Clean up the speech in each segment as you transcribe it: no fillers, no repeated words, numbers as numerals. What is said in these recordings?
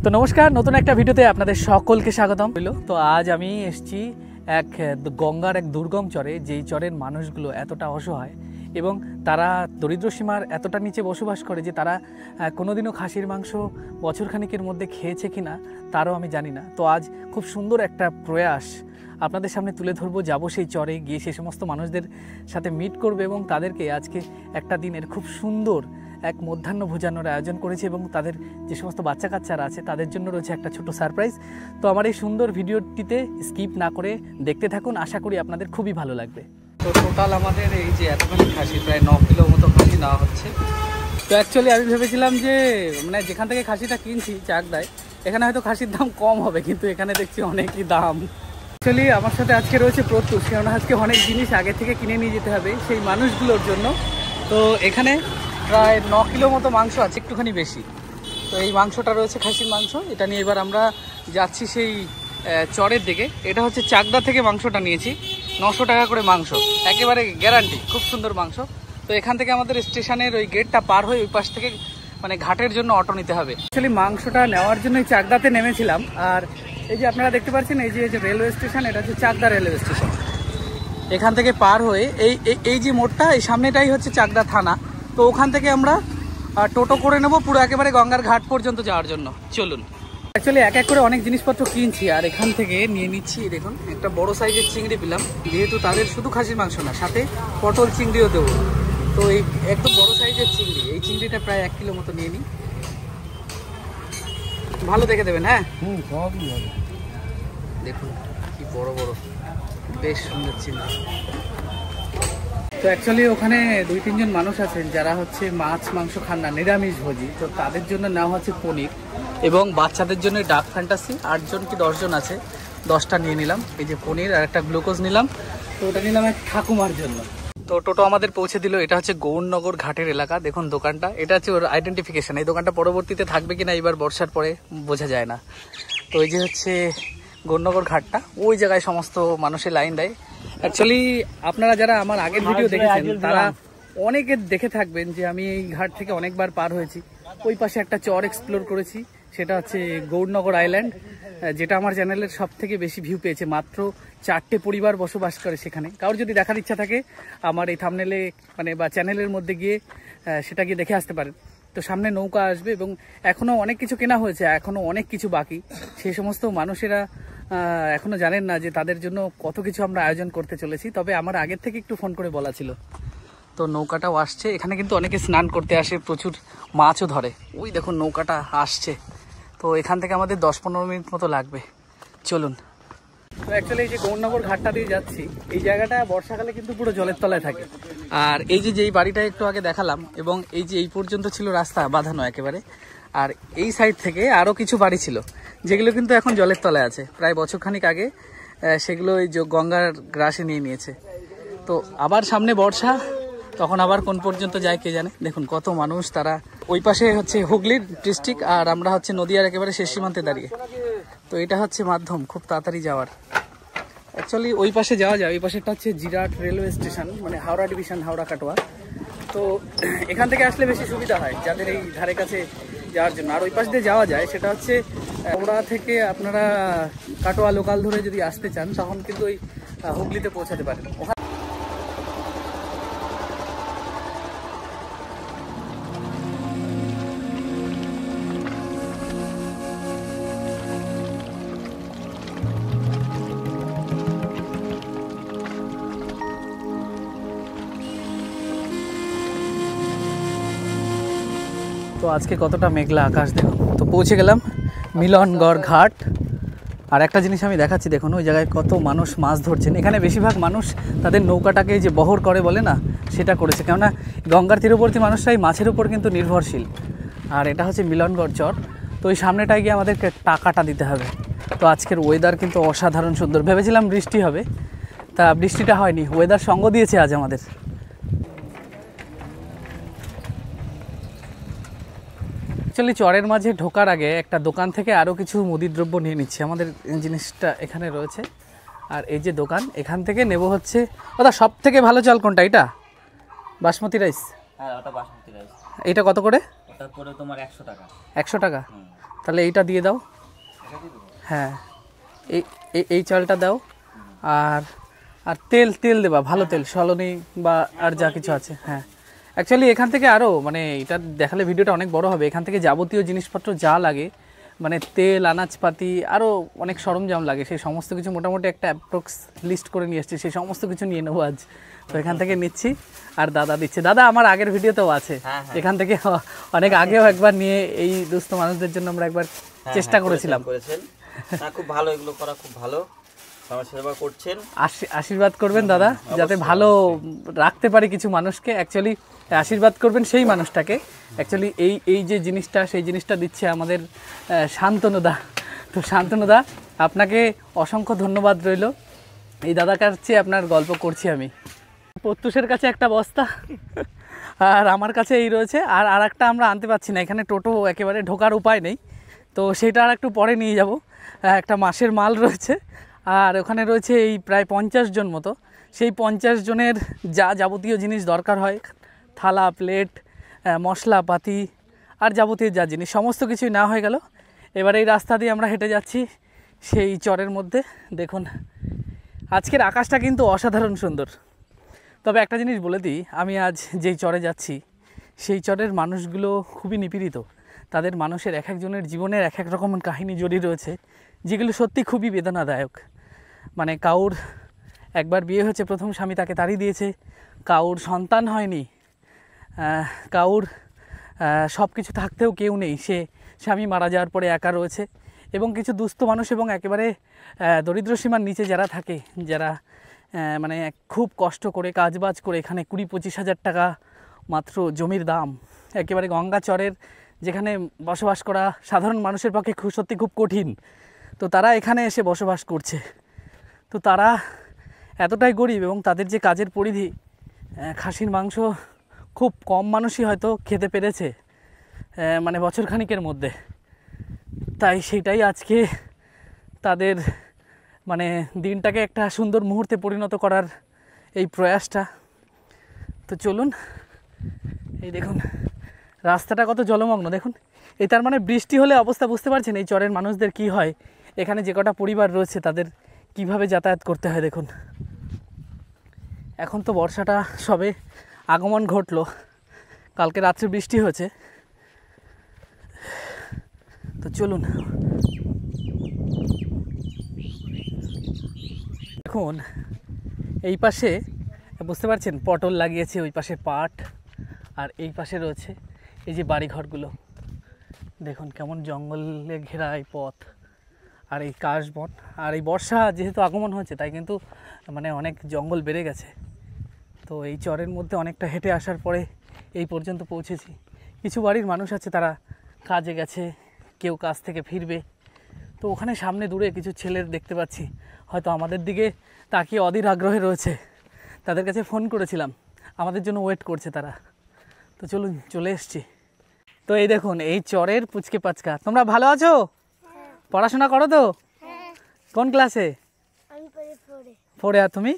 তো নমস্কার, নতুন একটা ভিডিওতে আপনাদের সকলকে স্বাগতম হইল। তো আজ আমি এসেছি এক গঙ্গার এক দুর্গম চরে, যেই চরের মানুষগুলো এতটা অসহায় এবং তারা দরিদ্র সীমার এতটা নিচে বসবাস করে যে তারা কোনোদিনও খাসির মাংস বছরখানিকের মধ্যে খেয়েছে কিনা তারও আমি জানি না। তো আজ খুব সুন্দর একটা প্রয়াস আপনাদের সামনে তুলে ধরবো। যাবো সেই চরে, গিয়ে সেই সমস্ত মানুষদের সাথে মিট করবে এবং তাদেরকে আজকে একটা দিনের খুব সুন্দর এক মধ্যাহ্ন ভোজানোর আয়োজন করেছে এবং তাদের যে সমস্ত বাচ্চা কাচ্চারা আছে তাদের জন্য রয়েছে একটা ছোট সারপ্রাইজ। তো আমার এই সুন্দর ভিডিওটিতে স্কিপ না করে দেখতে থাকুন, আশা করি আপনাদের খুবই ভালো লাগবে। তো টোটাল আমাদের এই যে এতখানি খাসি, প্রায় 9 কিলো মতো খাসি নেওয়া হচ্ছে। তো অ্যাকচুয়ালি আমি ভেবেছিলাম যে মানে যেখান থেকে খাসিটা কিনছি চাকদায়, এখানে হয়তো খাসির দাম কম হবে, কিন্তু এখানে দেখছি অনেকই দাম। অ্যাকচুয়ালি আমার সাথে আজকে রয়েছে প্রত্যুষ, কারণ আজকে অনেক জিনিস আগে থেকে কিনে নিয়ে যেতে হবে সেই মানুষগুলোর জন্য। তো এখানে প্রায় 9 কিলো মতো মাংস আছে, একটুখানি বেশি। তো এই মাংসটা রয়েছে খাসির মাংস, এটা নিয়ে এবার আমরা যাচ্ছি সেই চরের দিকে। এটা হচ্ছে চাকদা থেকে মাংসটা নিয়েছি, 900 টাকা করে মাংস, একেবারে গ্যারান্টি, খুব সুন্দর মাংস। তো এখান থেকে আমাদের স্টেশনের ওই গেটটা পার হয়ে ওই পাশ থেকে মানে ঘাটের জন্য অটো নিতে হবে। অ্যাকচুয়ালি মাংসটা নেওয়ার জন্য এই চাকদাতে নেমেছিলাম। আর এই যে আপনারা দেখতে পাচ্ছেন এই যে রেলওয়ে স্টেশন, এটা হচ্ছে চাকদা রেলওয়ে স্টেশন। এখান থেকে পার হয়ে এই যে মোড়টা, এই সামনেটাই হচ্ছে চাকদা থানা। তো ওখান থেকে আমরা টোটো করে নেব পুরো একেবারে গঙ্গার ঘাট পর্যন্ত যাওয়ার জন্য। চলুন। অ্যাকচুয়ালি এক এক করে অনেক জিনিসপত্র কিনছি আর এখান থেকে নিয়ে নিচ্ছি। দেখুন একটা বড় সাইজের চিংড়ি পেলাম, যেহেতু তাদের শুধু খাসির মাংস না, সাথে পটল চিংড়িও দেবো। তো এই একদম বড় সাইজের চিংড়ি, এই চিংড়িটা প্রায় 1 কিলো মতো নিয়ে নিই। ভালো দেখে দেবেন। হ্যাঁ, সবই ভালো। দেখুন কি বড় বড়, বেশ সুন্দর চিংড়ি। তো অ্যাকচুয়ালি ওখানে 2-3 জন মানুষ আছেন যারা হচ্ছে মাছ মাংস খান না, নিরামিষ ভোজি। তো তাদের জন্য নেওয়া হচ্ছে পনির এবং বাচ্চাদের জন্য ডাক ফ্যান্টাসি। 8 জন কি 10 জন আছে, 10টা নিয়ে নিলাম। এই যে পনির আর একটা গ্লুকোজ নিলাম। তো ওটা নিলাম এক ঠাকুমার জন্য। তো টোটো আমাদের পৌঁছে দিল। এটা হচ্ছে গৌরনগর ঘাটের এলাকা। দেখুন দোকানটা, এটা হচ্ছে ওর আইডেন্টিফিকেশন। এই দোকানটা পরবর্তীতে থাকবে কিনা এবার বর্ষার পরে বোঝা যায় না। তো এই যে হচ্ছে গৌরনগর ঘাটটা, ওই জায়গায় সমস্ত মানুষের লাইন দেয়। অ্যাকচুয়ালি আপনারা যারা আমার আগের ভিডিও দেখেছেন তারা অনেকে দেখে থাকবেন যে আমি এই ঘাট থেকে অনেকবার পার হয়েছি। ওই পাশে একটা চর এক্সপ্লোর করেছি, সেটা হচ্ছে গৌরনগর আইল্যান্ড, যেটা আমার চ্যানেলের সব থেকে বেশি ভিউ পেয়েছে। মাত্র 4টে পরিবার বসবাস করে সেখানে। কারোর যদি দেখার ইচ্ছা থাকে আমার এই থাম্বনেলে মানে বা চ্যানেলের মধ্যে গিয়ে সেটা গিয়ে দেখে আসতে পারেন। তো সামনে নৌকা আসবে এবং এখনও অনেক কিছু কেনা হয়েছে, এখনও অনেক কিছু বাকি। সেই সমস্ত মানুষেরা এখনো জানেন না যে তাদের জন্য কত কিছু আমরা আয়োজন করতে চলেছি। তবে আমার আগের থেকে একটু ফোন করে বলা ছিল। তো নৌকাটাও আসছে। এখানে কিন্তু অনেকে স্নান করতে আসে, প্রচুর মাছও ধরে। ওই দেখুন নৌকাটা আসছে। তো এখান থেকে আমাদের 10-15 মিনিট মতো লাগবে। চলুন। তো অ্যাকচুয়ালি এই যে গৌরনগর ঘাটটা দিয়ে যাচ্ছি, এই জায়গাটা বর্ষাকালে কিন্তু পুরো জলের তলায় থাকে। আর এই যে যেই বাড়িটা একটু আগে দেখালাম, এবং এই যে এই পর্যন্ত ছিল রাস্তা বাঁধানো একেবারে, আর এই সাইড থেকে আরও কিছু বাড়ি ছিল যেগুলো কিন্তু এখন জলের তলায় আছে। প্রায় বছরখানিক আগে সেগুলো এই যে গঙ্গার গ্রাসে নিয়ে নিয়েছে। তো আবার সামনে বর্ষা, তখন আবার কোন পর্যন্ত যায় কে জানে। দেখুন কত মানুষ, তারা ওই পাশে হচ্ছে হুগলির ডিস্ট্রিক্ট আর আমরা হচ্ছে নদীয়ার একেবারে শেষ সীমান্তে দাঁড়িয়ে। তো এটা হচ্ছে মাধ্যম খুব তাড়াতাড়ি যাওয়ার। অ্যাকচুয়ালি ওই পাশে যাওয়া যায়, ওই পাশেটা হচ্ছে জিরাট রেলওয়ে স্টেশন, মানে হাওড়া ডিভিশন, হাওড়া কাটোয়া। তো এখান থেকে আসলে বেশি সুবিধা হয় যাদের এই ধারে কাছে যাওয়ার জন্য। আর ওই পাশ দিয়ে যাওয়া যায়, সেটা হচ্ছে হাওড়া থেকে আপনারা কাটোয়া লোকাল ধরে যদি আসতে চান তখন কিন্তু ওই হুগলিতে পৌঁছাতে পারেন। তো আজকে কতটা মেঘলা আকাশ দেখুন। তো পৌঁছে গেলাম মিলনগড় ঘাট। আর একটা জিনিস আমি দেখাচ্ছি, দেখুন ওই জায়গায় কত মানুষ মাছ ধরছেন। এখানে বেশিরভাগ মানুষ তাদের নৌকাটাকে যে বহর করে বলে না, সেটা করেছে, কেননা গঙ্গার তীরবর্তী মানুষরাই মাছের উপর কিন্তু নির্ভরশীল। আর এটা হচ্ছে মিলনগড় চর। তো ওই সামনেটায় গিয়ে আমাদেরকে টাকাটা দিতে হবে। তো আজকের ওয়েদার কিন্তু অসাধারণ সুন্দর। ভেবেছিলাম বৃষ্টি হবে, তা বৃষ্টিটা হয়নি, ওয়েদার সঙ্গ দিয়েছে আজ আমাদের। অ্যাকচুয়ালি চরের মাঝে ঢোকার আগে একটা দোকান থেকে আরও কিছু মুদির দ্রব্য নিয়ে নিচ্ছি। আমাদের জিনিসটা এখানে রয়েছে। আর এই যে দোকান, এখান থেকে নেব হচ্ছে ওটা সব থেকে ভালো চাল কোনটা? এটা বাসমতি রাইস। হ্যাঁ, ওটা বাসমতি রাইস। এটা কত করে? ওটা করে তোমার 100 টাকা। 100 টাকা। তাহলে এইটা দিয়ে দাও। হ্যাঁ, এই চালটা দাও। আর আর তেল তেল দেবা, ভালো তেল, সলনি বা আর যা কিছু আছে। হ্যাঁ, অ্যাকচুয়ালি এখান থেকে আরও মানে এটা দেখালে ভিডিওটা অনেক বড় হবে। এখান থেকে যাবতীয় জিনিসপত্র যা লাগে, মানে তেল, আনাজপাতি, আরও অনেক সরঞ্জাম লাগে, সেই সমস্ত কিছু মোটামুটি একটা অ্যাপ্রক্স লিস্ট করে নিয়ে এসেছি। সেই সমস্ত কিছু নিয়ে নেবো আজ। তো এখান থেকে নিচ্ছি, আর দাদা দিচ্ছে। দাদা আমার আগের ভিডিওতেও আছে, এখান থেকে অনেক আগেও একবার নিয়ে এই দুস্থ মানুষদের জন্য আমরা একবার চেষ্টা করেছিলাম। খুব ভালো, এগুলো করা খুব ভালো। সমাজসেবা করছেন, আশীর্বাদ করবেন দাদা, যাতে ভালো রাখতে পারি কিছু মানুষকে। অ্যাকচুয়ালি আশীর্বাদ করবেন সেই মানুষটাকে। অ্যাকচুয়ালি এই যে জিনিসটা, সেই জিনিসটা দিচ্ছে আমাদের শান্তনুদা। তো শান্তনুদা, আপনাকে অসংখ্য ধন্যবাদ রইল। এই দাদার কাছে আপনার গল্প করছি আমি। প্রত্যুষের কাছে একটা বস্তা, আর আমার কাছে এই রয়েছে। আর একটা আমরা আনতে পারছি না, এখানে টোটো একেবারে ঢোকার উপায় নেই। তো সেটা আর একটু পরে নিয়ে যাব। একটা মাসের মাল রয়েছে, আর ওখানে রয়েছে এই প্রায় 50 জন মতো। সেই 50 জনের যা যাবতীয় জিনিস দরকার হয়, থালা, প্লেট, মশলাপাতি আর যাবতীয় যা জিনিস, সমস্ত কিছুই না হয়ে গেল। এবার এই রাস্তা দিয়ে আমরা হেঁটে যাচ্ছি সেই চরের মধ্যে। দেখুন, আজকের আকাশটা কিন্তু অসাধারণ সুন্দর। তবে একটা জিনিস বলে দিই, আমি আজ যেই চরে যাচ্ছি, সেই চরের মানুষগুলো খুবই নিপীড়িত। তাদের মানুষের এক একজনের জীবনের এক এক রকমের কাহিনী জড়িয়ে রয়েছে, যেগুলো সত্যি খুবই বেদনাদায়ক। মানে কাউর একবার বিয়ে হয়েছে, প্রথম স্বামী তাকে তাড়িয়ে দিয়েছে, কাউর সন্তান হয়নি, কাউর সব কিছু থাকতেও কেউ নেই, সে স্বামী মারা যাওয়ার পরে একা রয়েছে। এবং কিছু দুস্থ মানুষ এবং একেবারে দরিদ্র সীমার নিচে যারা থাকে, যারা মানে খুব কষ্ট করে কাজবাজ করে, এখানে 20-25 হাজার টাকা মাত্র জমির দাম, একেবারে গঙ্গা চরের যেখানে বসবাস করা সাধারণ মানুষের পক্ষে সত্যি খুব কঠিন। তো তারা এখানে এসে বসবাস করছে। তো তারা এতটাই গরিব, এবং তাদের যে কাজের পরিধি, খাসির মাংস খুব কম মানুষই হয়তো খেতে পেরেছে মানে বছর খানিকের মধ্যে। তাই সেটাই আজকে তাদের মানে দিনটাকে একটা সুন্দর মুহূর্তে পরিণত করার এই প্রয়াসটা। তো চলুন, এই দেখুন রাস্তাটা কত জলমগ্ন দেখুন। এই তার মানে বৃষ্টি হলে অবস্থা বুঝতে পারছেন এই চরের মানুষদের কি হয়। এখানে যে কটা পরিবার রয়েছে তাদের কিভাবে যাতায়াত করতে হয় দেখুন। এখন তো বর্ষাটা সবে আগমন ঘটলো, কালকে রাত্রে বৃষ্টি হয়েছে। তো চলুন, দেখুন এই পাশে বুঝতে পারছেন পটল লাগিয়েছে, ওই পাশে পাট, আর এই পাশে রয়েছে এই যে বাড়িঘরগুলো। দেখুন কেমন জঙ্গলে ঘেরা এই পথ, আর এই কাশবন। আর এই বর্ষা যেহেতু আগমন হয়েছে, তাই কিন্তু মানে অনেক জঙ্গল বেড়ে গেছে। তো এই চরের মধ্যে অনেকটা হেঁটে আসার পরে এই পর্যন্ত পৌঁছেছি। কিছু বাড়ির মানুষ আছে, তারা কাজে গেছে, কেউ কাজ থেকে ফিরবে। তো ওখানে সামনে দূরে কিছু ছেলের দেখতে পাচ্ছি, হয়তো আমাদের দিকে তাকিয়ে অধীর আগ্রহে রয়েছে। তাদের কাছে ফোন করেছিলাম, আমাদের জন্য ওয়েট করছে তারা। তো চলুন, চলে এসছি। তো এই দেখুন এই চরের পুচকে পাচকা। তোমরা ভালো আছো? পড়াশোনা করো তো? কোন ক্লাসে? 4-এ। আর তুমি?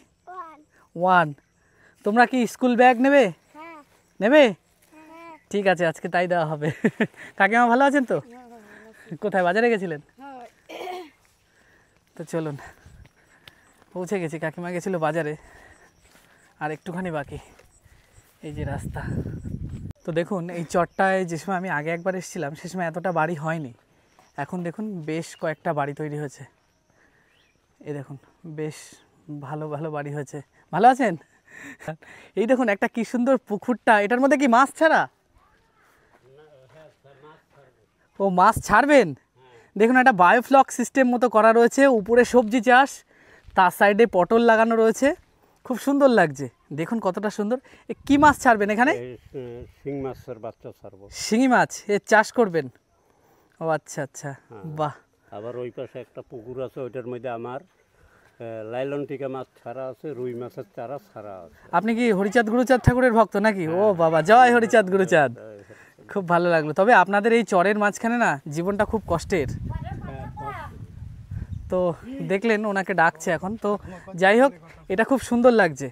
1। তোমরা কি স্কুল ব্যাগ নেবে? নেবে? ঠিক আছে, আজকে তাই দেওয়া হবে। কাকিমা ভালো আছেন তো? কোথায়, বাজারে গেছিলেন? তো চলুন, পৌঁছে গেছি। কাকিমা গেছিল বাজারে, আর একটুখানি বাকি। এই যে রাস্তা। তো দেখুন এই চরটায় যে সময় আমি আগে একবার এসেছিলাম, সে সময় এতটা বাড়ি হয়নি। এখন দেখুন বেশ কয়েকটা বাড়ি তৈরি হয়েছে। এই দেখুন বেশ ভালো ভালো বাড়ি হয়েছে। ভালো আছেন? এই দেখুন একটা কি সুন্দর পুকুরটা, এটার মধ্যে কি মাছ ছাড়া? ও মাছ ছাড়বেন। দেখুন একটা বায়োফ্লক সিস্টেম মতো করা রয়েছে, উপরে সবজি চাষ, তার সাইডে পটল লাগানো রয়েছে, খুব সুন্দর লাগছে। দেখুন কতটা সুন্দর। কি মাছ ছাড়বেন এখানে? শিঙি মাছের বাচ্চা ছাড়বো। শিঙি মাছ এর চাষ করবেন? ও আচ্ছা আচ্ছা, বাহ। আবার ওই পাশে একটা পুকুর আছে, ওইটার মধ্যে আমার লাইলন টিকা মাছ ছাড়া আছে, রুই মাছের চারা ছাড়া আছে। আপনি কি হরিচাঁদ গুরুচাঁদ ঠাকুরের ভক্ত নাকি? ও বাবা, জয় হরিচাঁদ গুরুচাঁদ। খুব ভালো লাগলো। তবে আপনাদের এই চরের মাঝখানে না জীবনটা খুব কষ্টের। তো দেখলেন ওনাকে ডাকছে এখন। তো যাই হোক, এটা খুব সুন্দর লাগছে।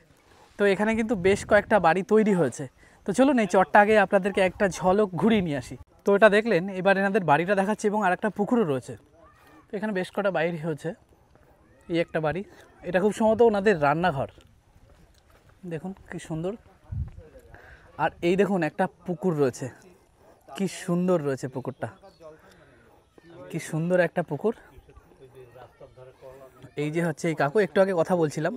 তো এখানে কিন্তু বেশ কয়েকটা বাড়ি তৈরি হয়েছে। তো চলুন এই চরটা আগে আপনাদেরকে একটা ঝলক ঘুরিয়ে নিয়ে আসি। তো এটা দেখলেন, এবার এনাদের বাড়িটা দেখাচ্ছে এবং আরেকটা পুকুরও রয়েছে। তো এখানে বেশ কটা বাইরে হয়েছে, এই একটা বাড়ি, এটা খুব সম্ভবত ওনাদের রান্নাঘর। দেখুন কি সুন্দর। আর এই দেখুন একটা পুকুর রয়েছে, কি সুন্দর রয়েছে পুকুরটা, কি সুন্দর একটা পুকুর। এই যে হচ্ছে এই কাকু, একটু আগে কথা বলছিলাম।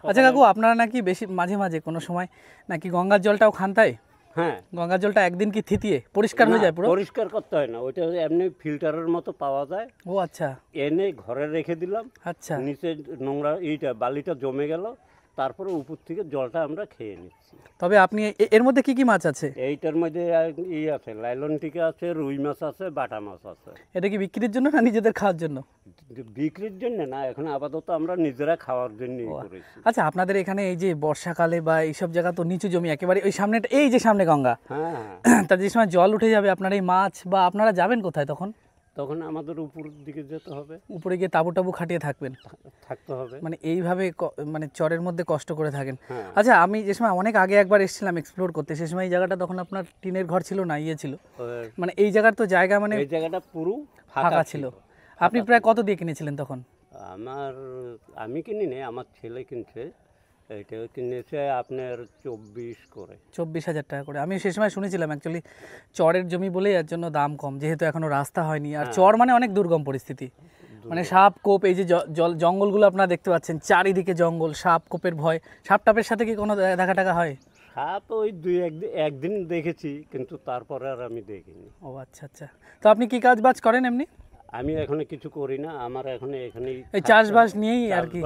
আচ্ছা কাকু, আপনারা নাকি বেশি মাঝে মাঝে কোনো সময় নাকি গঙ্গার জলটাও খান, তাই? হ্যাঁ, গঙ্গার জলটা একদিন কি থিতিয়ে পরিষ্কার হয়ে যায় পুরো? পরিষ্কার করতে হয় না, ওইটা এমনি ফিল্টারের মতো পাওয়া যায়। ও আচ্ছা এনে ঘরে রেখে দিলাম, আচ্ছা। নিচে নোংরা এইটা বালিটা জমে গেল, তারপরে উপর থেকে জলটা আমরা খেয়ে নিচ্ছি। তবে আপনি এর মধ্যে কি কি মাছ আছে? এইটার মধ্যে আছে, লাইলন টিকা আছে, রুই মাছ আছে, বাটা মাছ আছে। এটা কি বিক্রির জন্য না নিজেদের খাওয়ার জন্য? বিক্রির জন্য না, এখন আপাতত আমরা নিজেরা খাওয়ার জন্য করেছি। আচ্ছা, আপনাদের এখানে এই যে বর্ষাকালে বা এইসব জায়গা তো নিচু জমি একেবারে, ওই সামনে এই যে সামনে গঙ্গা, হ্যাঁ, তার যে সময় জল উঠে যাবে, আপনার এই মাছ বা আপনারা যাবেন কোথায় তখন? তখন আমাদের উপর দিকে যেতে হবে, উপরে গিয়ে তাবু টাবু খাটিয়ে থাকবেন, থাকতে হবে, মানে এইভাবে মানে চরের মধ্যে কষ্ট করে থাকেন। হ্যাঁ। আচ্ছা, আমি যে সময় অনেক আগে একবার এসেছিলাম এক্সপ্লোর করতে, সে সময় এই জায়গাটা তখন আপনার টিনের ঘর ছিল না, ইয়ে ছিল, মানে এই জায়গার তো জায়গা মানে এই জায়গাটা পুরো ফাঁকা ছিল। আপনি প্রায় কত দিয়ে কিনেছিলেন তখন? আমি কিনি নি, আমার ছেলে কিনছে। এটা কিনেছে আপনার 24 করে, 24,000 টাকা করে। আমি সে সময় শুনেছিলাম অ্যাকচুয়ালি চরের জমি বলেই এর জন্য দাম কম, যেহেতু এখনো রাস্তা হয়নি। আর চর মানে অনেক দুর্গম পরিস্থিতি, মানে সাপ কোপ, এই যে জঙ্গলগুলো আপনারা দেখতে পাচ্ছেন, চারিদিকে জঙ্গল, সাপ কোপের ভয়। সাপ টাপের সাথে কি কোনো দেখা টাকা হয়? সাপ ওই একদিন দেখেছি, কিন্তু তারপরে আর আমি দেখিনি। ও আচ্ছা আচ্ছা। তো আপনি কি কাজ বাজ করেন এমনি? আমি এখনো কিছু করি না, আমার এখানেই এই চাষবাস নিয়েই আর কি।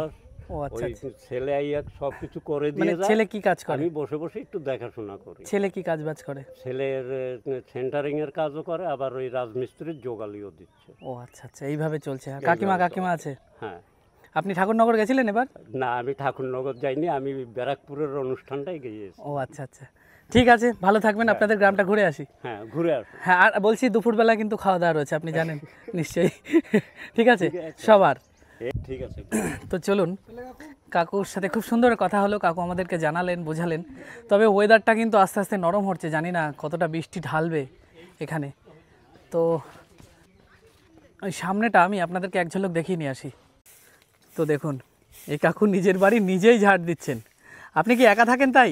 ও আচ্ছা, ছেলে আইয়া সব কিছু করে মানে দিয়ে যায়। ছেলে কি কাজ করে? আমি বসে বসে একটু দেখাশোনা করি। ছেলে কি কাজ বাজ করে? ছেলের সেন্টারিং এর কাজও করে, আবার ওই রাজমিস্ত্রির জোগালিও দিচ্ছে। ও আচ্ছা আচ্ছা, এইভাবে চলছে। আর কাকিমা আছে? হ্যাঁ। আপনি ঠাকুরনগর গেছিলেন এবার? না, আমি ঠাকুরনগর যাইনি, আমি ব্যারাকপুরের অনুষ্ঠানটাই গিয়েছি। ও আচ্ছা আচ্ছা, ঠিক আছে, ভালো থাকবেন। আপনাদের গ্রামটা ঘুরে আসি। হ্যাঁ, ঘুরে আসি। হ্যাঁ, আর বলছি দুপুরবেলা কিন্তু খাওয়া দাওয়া রয়েছে, আপনি জানেন নিশ্চয়ই। ঠিক আছে সবার? ঠিক আছে। তো চলুন, কাকুর সাথে খুব সুন্দর কথা হলো, কাকু আমাদেরকে জানালেন, বোঝালেন। তবে ওয়েদারটা কিন্তু আস্তে আস্তে নরম হচ্ছে, জানি না কতটা বৃষ্টি ঢালবে এখানে। তো ওই সামনেটা আমি আপনাদেরকে এক ঝলক দেখিয়ে নিয়ে আসি। তো দেখুন, এই কাকু নিজের বাড়ি নিজেই ঝাড় দিচ্ছেন। আপনি কি একা থাকেন তাই?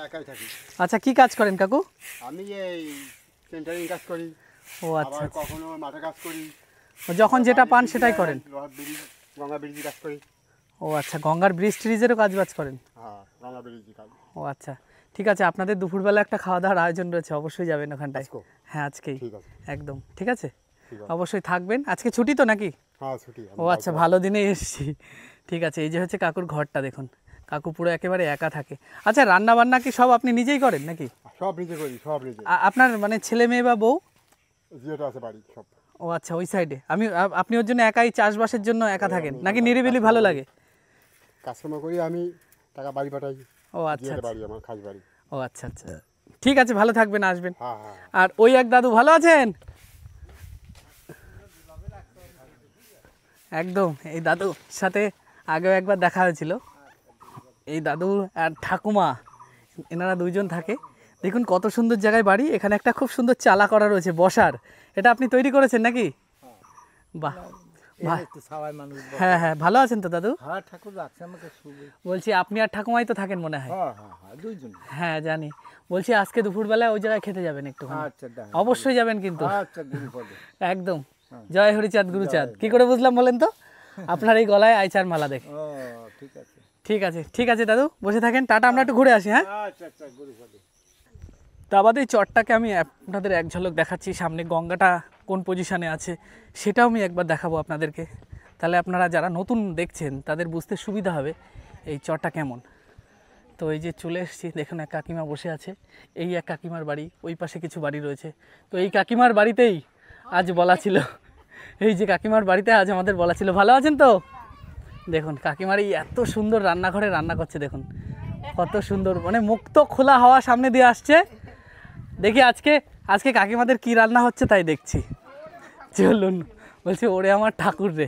একাই থাকি। আচ্ছা, কি কাজ করেন কাকু? আমি এই সেন্টারিং কাজ করি। ও আচ্ছা, আবার কখনো মাঠে কাজ করি। যখন যেটা পান সেটাই করেন? লোহার ব্রিজ, গঙ্গা ব্রিজে কাজ করি। ও আচ্ছা, গঙ্গার ব্রিজ ট্রিজেরও কাজ বাজ করেন? হ্যাঁ, গঙ্গা ব্রিজে কাজ। ও আচ্ছা, ঠিক আছে। আপনাদের দুপুরবেলা একটা খাওয়া দাওয়ার আয়োজন রয়েছে, অবশ্যই যাবেন ওখানটায়। হ্যাঁ, আজকেই। ঠিক আছে, একদম ঠিক আছে, অবশ্যই থাকবেন। আজকে ছুটি তো নাকি? হ্যাঁ ছুটি। ও আচ্ছা, ভালো দিনেই এসেছি। ঠিক আছে, এই যে হচ্ছে কাকুর ঘরটা দেখুন, কাকু পুরো একেবারে একা থাকে। আচ্ছা, রান্না বান্না কি সব আপনি নিজেই করেন নাকি? সব নিজে করি, সব নিজে। আপনার মানে ছেলে মেয়ে বা বউ? যেটা আছে বাড়ি সব। ও আচ্ছা, ওই সাইডে। আপনি ওর জন্য একাই চাষবাসের জন্য একা থাকেন নাকি নিরিবিলি ভালো লাগে? কাজকর্ম করি, আমি টাকা বাড়ি পাঠাই। ও আচ্ছা, বাড়ি আমার খাস বাড়ি। ও আচ্ছা আচ্ছা, ঠিক আছে, ভালো থাকবেন, আসবেন। হ্যাঁ হ্যাঁ। আর ওই এক দাদু ভালো আছেন? একদম, এই দাদুর সাথে আগেও একবার দেখা হয়েছিল। এই দাদু আর ঠাকুমা, এনারা দুইজন থাকে। দেখুন কত সুন্দর জায়গায় বাড়ি। এখানে একটা খুব সুন্দর চালা করা রয়েছে বসার, এটা আপনি তৈরি করেছেন নাকি? বাহ, হ্যাঁ হ্যাঁ, ভালো আছেন তো দাদু? হ্যাঁ, ঠাকুর রাখছে আমাকে শুভে। বলছি আপনি আর ঠাকুমাই তো থাকেন মনে হয়? হ্যাঁ হ্যাঁ হ্যাঁ, দুইজন। হ্যাঁ জানি। বলছি আজকে দুপুরবেলায় ওই জায়গায় খেতে যাবেন একটু? আচ্ছা, অবশ্যই যাবেন কিন্তু। আচ্ছা, গুরুপদে। একদম, জয় হরিচাঁদ গুরুচাঁদ। কি করে বুঝলাম বলেন তো? আপনার এই গলায় আইচার মালা দেখে। ও ঠিক আছে, ঠিক আছে, ঠিক আছে দাদু, বসে থাকেন। টাটা, আমরা একটু ঘুরে আসি। হ্যাঁ আচ্ছা আচ্ছা, গুরুপদে। তা বাদে এই চরটাকে আমি আপনাদের এক ঝলক দেখাচ্ছি, সামনে গঙ্গাটা কোন পজিশনে আছে সেটাও আমি একবার দেখাবো আপনাদেরকে। তাহলে আপনারা যারা নতুন দেখছেন তাদের বুঝতে সুবিধা হবে এই চরটা কেমন। তো এই যে চলে এসেছি, দেখুন এক কাকিমা বসে আছে। এই এক কাকিমার বাড়ি, ওই পাশে কিছু বাড়ি রয়েছে। তো এই কাকিমার বাড়িতেই আজ বলা ছিল, এই যে কাকিমার বাড়িতে আজ আমাদের বলা ছিল। ভালো আছেন তো? দেখুন কাকিমার এই এত সুন্দর রান্নাঘরে রান্না করছে, দেখুন কত সুন্দর, মানে মুক্ত খোলা হাওয়া সামনে দিয়ে আসছে। দেখি আজকে কাকিমাদের কি রান্না হচ্ছে তাই দেখছি। চলুন, বলছি ওরে আমার ঠাকুর রে।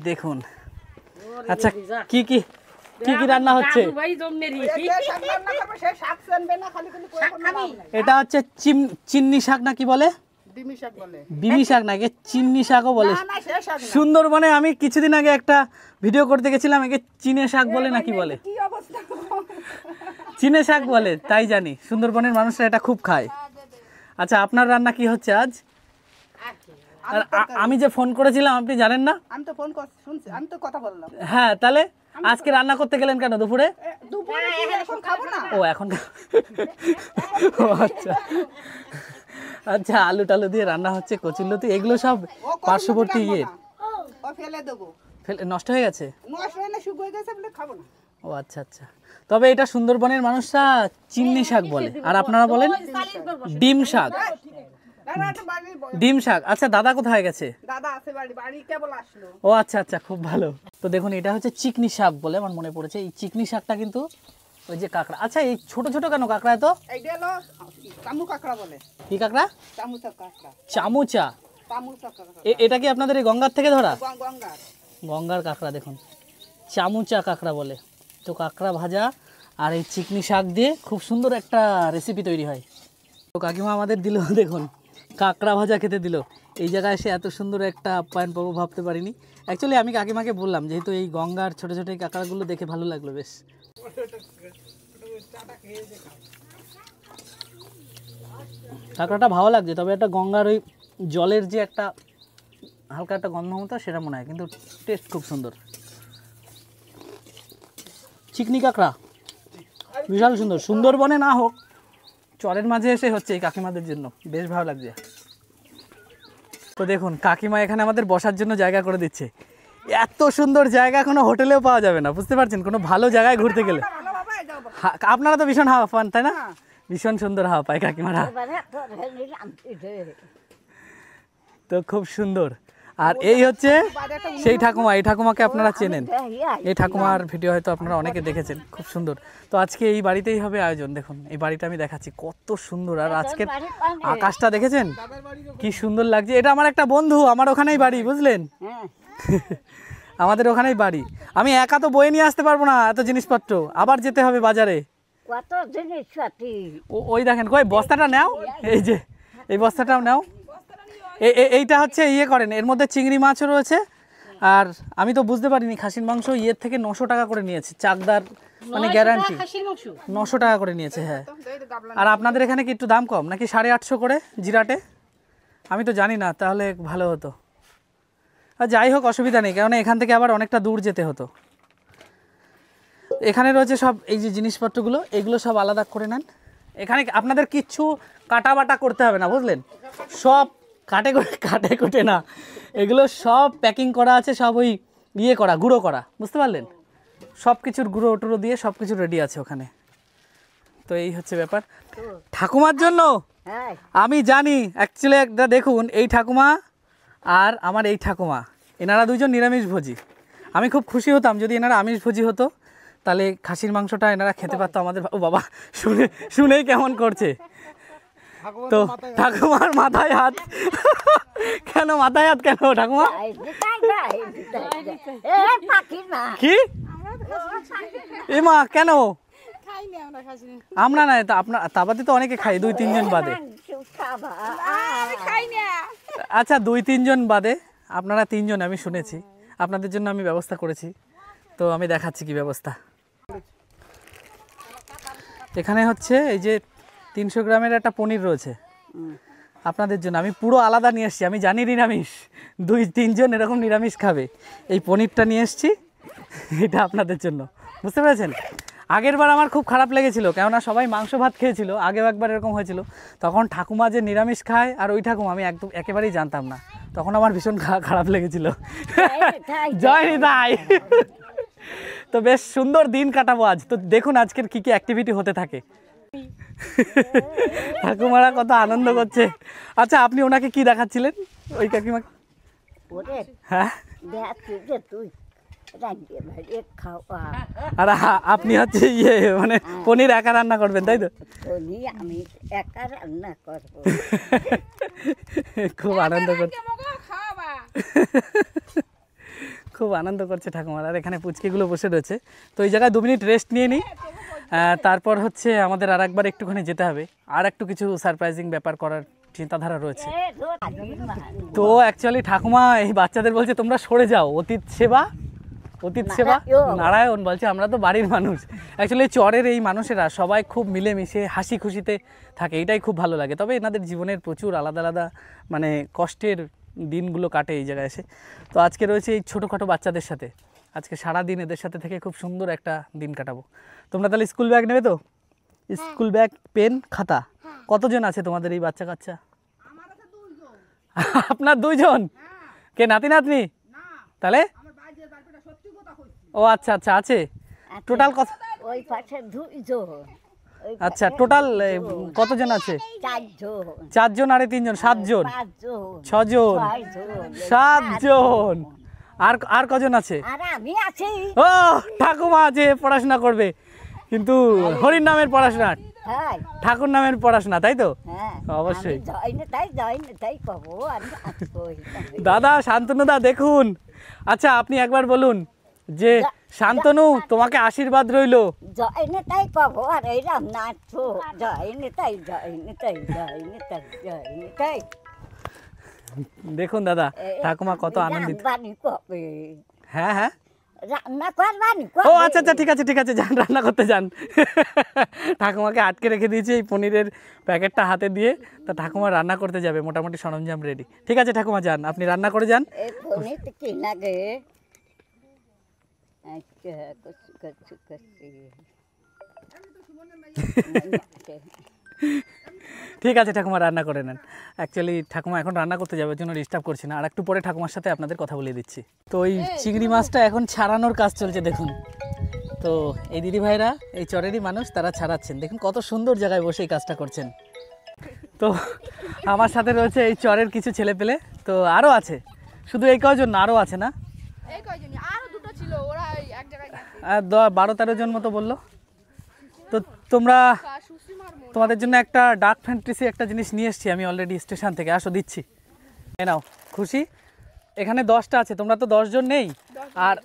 দেখুন, আচ্ছা কি কি কি কি রান্না হচ্ছে? এটা হচ্ছে চিন্নি শাক না কি বলে? বিমি শাক নাকি চিন্নি শাকও বলে। সুন্দরবনে আমি কিছুদিন আগে একটা ভিডিও করতে গেছিলাম, একে চিনে শাক বলে নাকি বলে, চিনে শাক বলে তাই জানি। সুন্দরবনের মানুষরা এটা খুব খায়। আচ্ছা, আপনার রান্না কি হচ্ছে আজ? আর আমি যে ফোন করেছিলাম আপনি জানেন না? আমি তো ফোন শুনছি, আমি তো কথা বললাম। হ্যাঁ, তাহলে আজকে রান্না করতে গেলেন কেন দুপুরে? দুপুরে এখন খাবো না। ও এখন ও আচ্ছা আচ্ছা, আলু টালু দিয়ে রান্না হচ্ছে, কচুরলতি এগুলো সব পার্শ্ববর্তী ইয়ে ও ফেলে দেবো। নষ্ট হয়ে গেছে? নষ্ট হয়ে না, শুকিয়ে গেছে বলে খাবো না। ও আচ্ছা আচ্ছা। তবে এটা সুন্দরবনের মানুষরা চিন্নি শাক বলে, আর আপনারা বলেন ডিম শাক। ডিম শাক। আচ্ছা, দাদা কোথায় গেছে? দাদা আছে বাড়ি, বাড়ি কেবল আসলো। ও আচ্ছা আচ্ছা, খুব ভালো। তো দেখুন, এটা হচ্ছে চিকনি শাক বলে আমার মনে পড়েছে। এই চিকনি শাকটা কিন্তু ওই যে কাঁকড়া। আচ্ছা, এই ছোট ছোট কেন কাঁকড়া? তো এইটা হলো চামু কাঁকড়া বলে। কি কাঁকড়া? চামুচা কাঁকড়া। চামুচা? চামুচা কাঁকড়া। এটা কি আপনাদের এই গঙ্গার থেকে ধরা? গঙ্গার। গঙ্গার কাঁকড়া। দেখুন, চামুচা কাঁকড়া বলে। তো কাঁকড়া ভাজা আর এই চিকনি শাক দিয়ে খুব সুন্দর একটা রেসিপি তৈরি হয়। তো কাকিমা আমাদের দিল, দেখুন কাঁকড়া ভাজা খেতে দিল। এই জায়গায় এসে এত সুন্দর একটা আপ্যায়ন পাবো ভাবতে পারিনি। অ্যাকচুয়ালি আমি কাকিমাকে বললাম, যেহেতু এই গঙ্গার ছোটো ছোটো এই কাঁকড়াগুলো দেখে ভালো লাগলো বেশ। কাঁকড়াটা ভালো লাগছে, তবে একটা গঙ্গার ওই জলের যে একটা হালকা একটা গন্ধ মতো সেটা মনে হয়, কিন্তু টেস্ট খুব সুন্দর। চিকনি কাঁকড়া বিশাল সুন্দর। সুন্দরবনে না হোক, চরের মাঝে এসে হচ্ছে এই কাকিমাদের জন্য, বেশ ভালো লাগছে। তো দেখুন, কাকিমা এখানে আমাদের বসার জন্য জায়গা করে দিচ্ছে। এত সুন্দর জায়গা কোনো হোটেলেও পাওয়া যাবে না, বুঝতে পারছেন? কোনো ভালো জায়গায় ঘুরতে গেলে আপনারা তো ভীষণ হাওয়া পান, তাই না? ভীষণ সুন্দর হাওয়া পায় কাকিমারা। তো খুব সুন্দর। আর এই হচ্ছে সেই ঠাকুমা। এই ঠাকুমাকে আপনারা চেনেন, এই ঠাকুমার ভিডিও হয়তো আপনারা অনেকে দেখেছেন। খুব সুন্দর। তো আজকে এই বাড়িতেই হবে আয়োজন। দেখুন, এই বাড়িটা আমি দেখাচ্ছি, কত সুন্দর। আর আজকের আকাশটা দেখেছেন কি সুন্দর লাগছে। এটা আমার একটা বন্ধু, আমার ওখানেই বাড়ি, বুঝলেন? আমাদের ওখানেই বাড়ি। আমি একা তো বয়ে নিয়ে আসতে পারবো না এত জিনিসপত্র, আবার যেতে হবে বাজারে। ওই দেখেন, কই বস্তাটা নাও, এই যে এই বস্তাটাও নাও। এইটা হচ্ছে ইয়ে করেন, এর মধ্যে চিংড়ি মাছও রয়েছে। আর আমি তো বুঝতে পারিনি খাসির মাংস ইয়ের থেকে 900 টাকা করে নিয়েছে, চাকদার মানে গ্যারান্টি 900 টাকা করে নিয়েছে। হ্যাঁ, আর আপনাদের এখানে কি একটু দাম কম নাকি 850 করে জিরাটে? আমি তো জানি না, তাহলে ভালো হতো। আর যাই হোক, অসুবিধা নেই, কারণ এখান থেকে আবার অনেকটা দূর যেতে হতো। এখানে রয়েছে সব এই যে জিনিসপত্রগুলো, এগুলো সব আলাদা করে নেন। এখানে আপনাদের কিচ্ছু কাটা বাটা করতে হবে না, বুঝলেন? সব কাটে কুটে না, এগুলো সব প্যাকিং করা আছে, সব ওই ইয়ে করা, গুঁড়ো করা, বুঝতে পারলেন? সব কিছুর গুঁড়ো টুড়ো দিয়ে সব কিছু রেডি আছে ওখানে। তো এই হচ্ছে ব্যাপার। ঠাকুমার জন্য আমি জানি, অ্যাকচুয়ালি একটা দেখুন, এই ঠাকুমা আর আমার এই ঠাকুমা, এনারা দুজন নিরামিষভোজী। আমি খুব খুশি হতাম যদি এনারা আমিষভোজী হতো, তাহলে খাসির মাংসটা এনারা খেতে পারতো আমাদের। ও বাবা, শুনেই কেমন করছে। তো ঠাকুমার মাথায় হাত কেন? মাথায় হাত কেন ঠাকুমা? কি এ মা, কেন? আমরা না, তা বাদে তো অনেকে খাই, 2-3 জন বাদে। আচ্ছা, 2-3 জন বাদে, আপনারা 3 জন আমি শুনেছি। আপনাদের জন্য আমি ব্যবস্থা করেছি, তো আমি দেখাচ্ছি কি ব্যবস্থা। এখানে হচ্ছে এই যে 300 গ্রামের একটা পনির রয়েছে আপনাদের জন্য। আমি পুরো আলাদা নিয়ে এসেছি, আমি জানি নিরামিষ 2-3 জন এরকম নিরামিষ খাবে। এই পনিরটা নিয়ে এসেছি, এটা আপনাদের জন্য, বুঝতে পেরেছেন? আগের বার আমার খুব খারাপ লেগেছিল, কেননা সবাই মাংস ভাত খেয়েছিল। আগেও একবার এরকম হয়েছিল, তখন ঠাকুমা যে নিরামিষ খায় আর ওই ঠাকুমা আমি একদম একেবারেই জানতাম না, তখন আমার ভীষণ খারাপ লেগেছিল। জয় নিতাই। তো বেশ সুন্দর দিন কাটাবো আজ। তো দেখুন আজকের কি কি অ্যাক্টিভিটি হতে থাকে। ঠাকুমারা কত আনন্দ করছে। আচ্ছা, আপনি ওনাকে কি দেখাচ্ছিলেন ওই কাকিমা? হ্যাঁ, আর আপনি হচ্ছে ইয়ে মানে পনির একা রান্না করবেন, তাই তো? আমি একা রান্না করব। খুব আনন্দ করছে। খুব আনন্দ করছে ঠাকুমার। আর এখানে পুচকিগুলো বসে রয়েছে। তো এই জায়গায় 2 মিনিট রেস্ট নিয়ে নিই, তারপর হচ্ছে আমাদের আর একবার একটুখানি যেতে হবে, আর একটু কিছু সারপ্রাইজিং ব্যাপার করার চিন্তাধারা রয়েছে। তো অ্যাকচুয়ালি ঠাকুমা এই বাচ্চাদের বলছে তোমরা সরে যাও, অতীত সেবা নারায়ণ বলছে, আমরা তো বাড়ির মানুষ। অ্যাকচুয়ালি চরের এই মানুষেরা সবাই খুব মিলেমিশে হাসি খুশিতে থাকে, এটাই খুব ভালো লাগে। তবে এনাদের জীবনের প্রচুর আলাদা আলাদা মানে কষ্টের দিনগুলো কাটে এই জায়গায় এসে। তো আজকে রয়েছে এই ছোটোখাটো বাচ্চাদের সাথে, আজকে সারাদিন এদের সাথে থেকে খুব সুন্দর একটা দিন কাটাবো। তোমরা তাহলে স্কুল ব্যাগ নেবে তো? স্কুল ব্যাগ, পেন, খাতা। কতজন আছে তোমাদের এই বাচ্চা কাচ্চা? আপনার 2 জন? কে নাতি নাতনি? তাহলে ও আচ্ছা আচ্ছা আছে। টোটাল কত? ওই পাশে 2 জন। আচ্ছা টোটাল কতজন আছে? 4 জন আর 3 জন, 7 জন, 6 জন, 7 জন। আর কজন আছে? আর আমি আছি। ও ঠাকুমা আছে, পড়াশোনা করবে, কিন্তু হরির নামের পড়াশোনা, হ্যাঁ ঠাকুর নামের পড়াশোনা, তাই তো? হ্যাঁ অবশ্যই। তাই কব আমি আসবই। দাদা শান্তনুদা দেখুন, আচ্ছা আপনি একবার বলুন যে শান্তনু তোমাকে আশীর্বাদ রইল। জয় নেতাই কব আর এইরাম নাচো, জয় নেতাই জয় নেতাই জয় নেতাই জয় নেতাই। দেখুন দাদা ঠাকুমা কত আনন্দিত। হ্যাঁ হ্যাঁ রান্না করবানি। ও আচ্ছা আচ্ছা ঠিক আছে ঠিক আছে, যান রান্না করতে যান। ঠাকুমাকে আটকে রেখে দিয়েছি এই পনিরের প্যাকেটটা হাতে দিয়ে, তা ঠাকুমা রান্না করতে যাবে, মোটামুটি সরঞ্জাম রেডি। ঠিক আছে ঠাকুমা যান, আপনি রান্না করে যান। এই পনির কি লাগে? আচ্ছা কচি ঠিক আছে ঠাকুমা রান্না করে নেন। অ্যাকচুয়ালি ঠাকুমা এখন রান্না করতে যাবে, জন্য ডিস্টার্ব করছি না, আর একটু পরে ঠাকুমার সাথে আপনাদের কথা বলে দিচ্ছি। তো এই চিংড়ি মাছটা এখন ছাড়ানোর কাজ চলছে দেখুন। তো এই দিদি ভাইরা এই চরেরই মানুষ, তারা ছাড়াচ্ছেন। দেখুন কত সুন্দর জায়গায় বসে এই কাজটা করছেন। তো আমার সাথে রয়েছে এই চরের কিছু ছেলে পেলে, তো আরও আছে, শুধু এই কয়জন না, আরও আছে না? 12-13 জন মতো বললো। তো তোমরা, তোমাদের জন্য একটা ডার্ক ফ্যান্টাসি একটা জিনিস নিয়ে এসেছি আমি অলরেডি স্টেশন থেকে, আসো দিচ্ছি। এ নাও খুশি, এখানে 10টা আছে, তোমরা তো 10 জন নেই, আর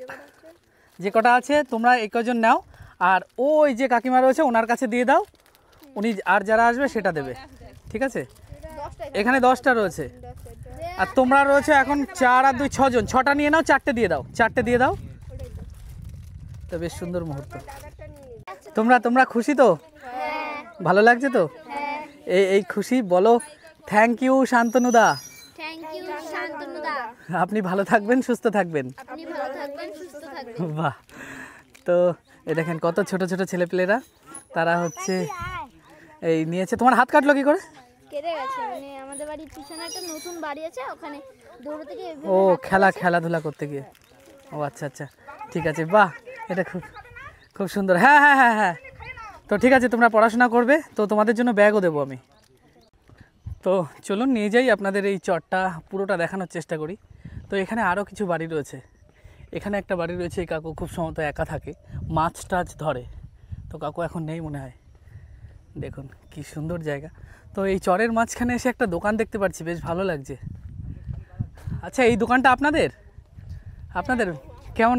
যে কটা আছে তোমরা এই কজন নাও, আর ওই যে কাকিমা রয়েছে ওনার কাছে দিয়ে দাও, উনি আর যারা আসবে সেটা দেবে, ঠিক আছে? এখানে 10টা রয়েছে, আর তোমরা রয়েছে এখন 4 আর 2 6 জন, 6টা নিয়ে নাও, 4টে দিয়ে দাও, 4টে দিয়ে দাও। তো বেশ সুন্দর মুহূর্ত। তোমরা খুশি তো? ভালো লাগছে তো? এই খুশি বলো থ্যাংক ইউ শান্তনুদা। আপনি ভালো থাকবেন, সুস্থ থাকবেন। বাহ, তো এই দেখেন কত ছোট ছোট ছেলেপেলেরা, তারা হচ্ছে এই নিয়েছে। তোমার হাত কাটলো কি করে? কেটে গেছে, মানে আমাদের বাড়ির পিছনে একটা নতুন বাড়ি আছে, ওখানে দৌড়তে গিয়ে ও খেলাধুলা করতে গিয়ে। ও আচ্ছা আচ্ছা ঠিক আছে, বাহ এটা খুব সুন্দর। হ্যাঁ হ্যাঁ হ্যাঁ হ্যাঁ, তো ঠিক আছে তোমরা পড়াশোনা করবে, তো তোমাদের জন্য ব্যাগও দেবো আমি। তো চলুন নিয়ে যাই, আপনাদের এই চরটা পুরোটা দেখানোর চেষ্টা করি। তো এখানে আরও কিছু বাড়ি রয়েছে, এখানে একটা বাড়ি রয়েছে, এই কাকু খুব সম্ভবত একা থাকে, মাছ টাছ ধরে। তো কাকু এখন নেই মনে হয়। দেখুন কি সুন্দর জায়গা। তো এই চরের মাঝখানে এসে একটা দোকান দেখতে পাচ্ছি, বেশ ভালো লাগছে। আচ্ছা এই দোকানটা আপনাদের?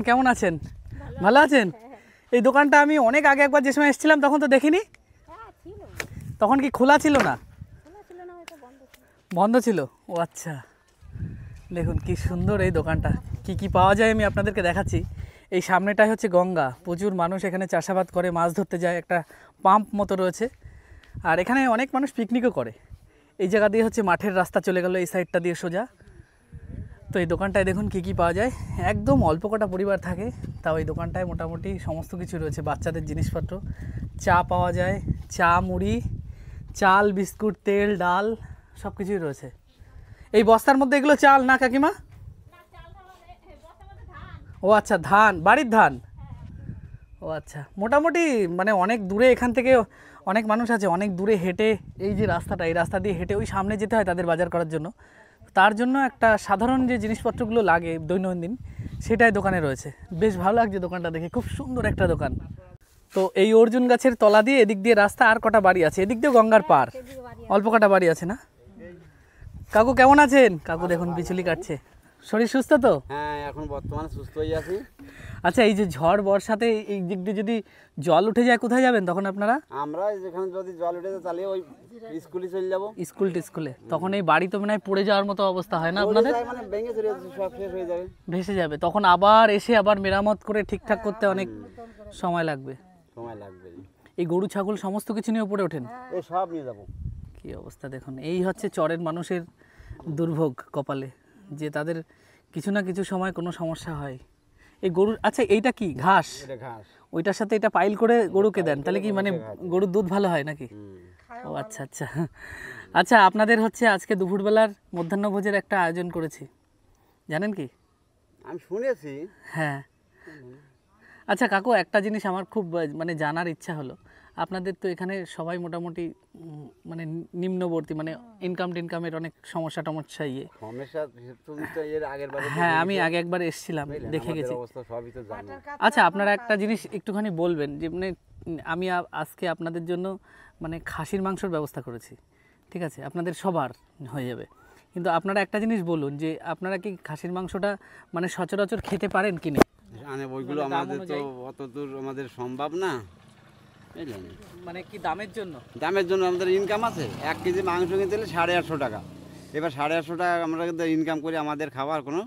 কেমন আছেন? ভালো আছেন? এই দোকানটা আমি অনেক আগে একবার যে সময় এসেছিলাম তখন তো দেখিনি। তখন কি খোলা ছিল না? বন্ধ ছিল। ও আচ্ছা, দেখুন কি সুন্দর এই দোকানটা, কি পাওয়া যায় আমি আপনাদেরকে দেখাচ্ছি। এই সামনেটাই হচ্ছে গঙ্গা, প্রচুর মানুষ এখানে চাষাবাদ করে, মাছ ধরতে যায়, একটা পাম্প মতো রয়েছে, আর এখানে অনেক মানুষ পিকনিকও করে। এই জায়গা দিয়ে হচ্ছে মাঠের রাস্তা চলে গেল এই সাইডটা দিয়ে সোজা। তো এই দোকানটায় দেখুন কি পাওয়া যায়, একদম অল্প কটা পরিবার থাকে, তাও এই দোকানটায় মোটামুটি সমস্ত কিছু রয়েছে, বাচ্চাদের জিনিসপত্র, চা পাওয়া যায়, চা, মুড়ি, চাল, বিস্কুট, তেল, ডাল সব কিছুই রয়েছে। এই বস্তার মধ্যে এগুলো চাল না কাকিমা? ও আচ্ছা ধান, বাড়ির ধান। ও আচ্ছা, মোটামুটি মানে অনেক দূরে এখান থেকে অনেক মানুষ আছে, অনেক দূরে হেঁটে, এই যে রাস্তাটা, এই রাস্তা দিয়ে হেঁটে ওই সামনে যেতে হয় তাদের বাজার করার জন্য। তার জন্য একটা সাধারণ যে জিনিসপত্রগুলো লাগে দৈনন্দিন, সেটাই দোকানে রয়েছে। বেশ ভালো লাগছে দোকানটা দেখে, খুব সুন্দর একটা দোকান। তো এই অর্জুন গাছের তলা দিয়ে এদিক দিয়ে রাস্তা, আর কটা বাড়ি আছে, এদিক দিয়ে গঙ্গার পার, অল্প কটা বাড়ি আছে না? কাকু কেমন আছেন? কাকু দেখুন বিচুলি কাটছে। শরীর সুস্থ তো? হ্যাঁ, এখন বর্তমানে সুস্থ হয়ে আছি। আচ্ছা, এই যে ঝড় বর্ষাতে এই দিক দিয়ে যদি জল উঠে যায় কোথায় যাবেন তখন আপনারা? আমরা যেখানে যদি জল উঠে যায় তাহলে ওই স্কুলে চলে যাবো। স্কুলে তখন এই বাড়ি তো মনে হয় পড়ে যাওয়ার মতো অবস্থা হয় না আপনাদের? মানে ভেঙে চলে যাচ্ছে, সব শেষ হয়ে যাবে, ভেসে যাবে। তখন আবার এসে আবার মেরামত করে ঠিকঠাক করতে অনেক সময় লাগবে। এই গরু ছাগল সমস্ত কিছু নিয়ে উপরে ওঠেন? এই সব নিয়ে যাবো। কি অবস্থা দেখুন, এই হচ্ছে চরের মানুষের দুর্ভোগ কপালে, যে তাদের কিছু না কিছু সময় কোনো সমস্যা হয়। এই গরুর, আচ্ছা এইটা কি ঘাস? ঘাস, ওইটার সাথে এটা পাইল করে গরুকে দেন, তাহলে কি মানে গরুর দুধ ভালো হয় নাকি? ও আচ্ছা আচ্ছা আচ্ছা, আপনাদের হচ্ছে আজকে দুপুরবেলার মধ্যাহ্নভোজের একটা আয়োজন করেছি, জানেন কি? আমি শুনেছি। হ্যাঁ। আচ্ছা কাকু, একটা জিনিস আমার খুব মানে জানার ইচ্ছা হলো, আপনাদের তো এখানে সবাই মোটামুটি মানে নিম্নবর্তী, মানে ইনকামের অনেক সমস্যা হ্যাঁ, আমি আগে একবার এসেছিলাম, দেখে গেছি। আচ্ছা, আপনারা একটা জিনিস একটুখানি বলবেন যে মানে আমি আজকে আপনাদের জন্য মানে খাসির মাংসর ব্যবস্থা করেছি, ঠিক আছে? আপনাদের সবার হয়ে যাবে, কিন্তু আপনারা একটা জিনিস বলুন যে আপনারা কি খাসির মাংসটা মানে সচরাচর খেতে পারেন কিনা? ওইগুলো আমাদের তো অত দূর আমাদের সম্ভব না, মানে কি দামের জন্য আমাদের ইনকাম আছে। 1 কেজি মাংস কিনতে হলে 850 টাকা। এবার 850 টাকা আমরা ইনকাম করি, আমাদের খাওয়ার কোনো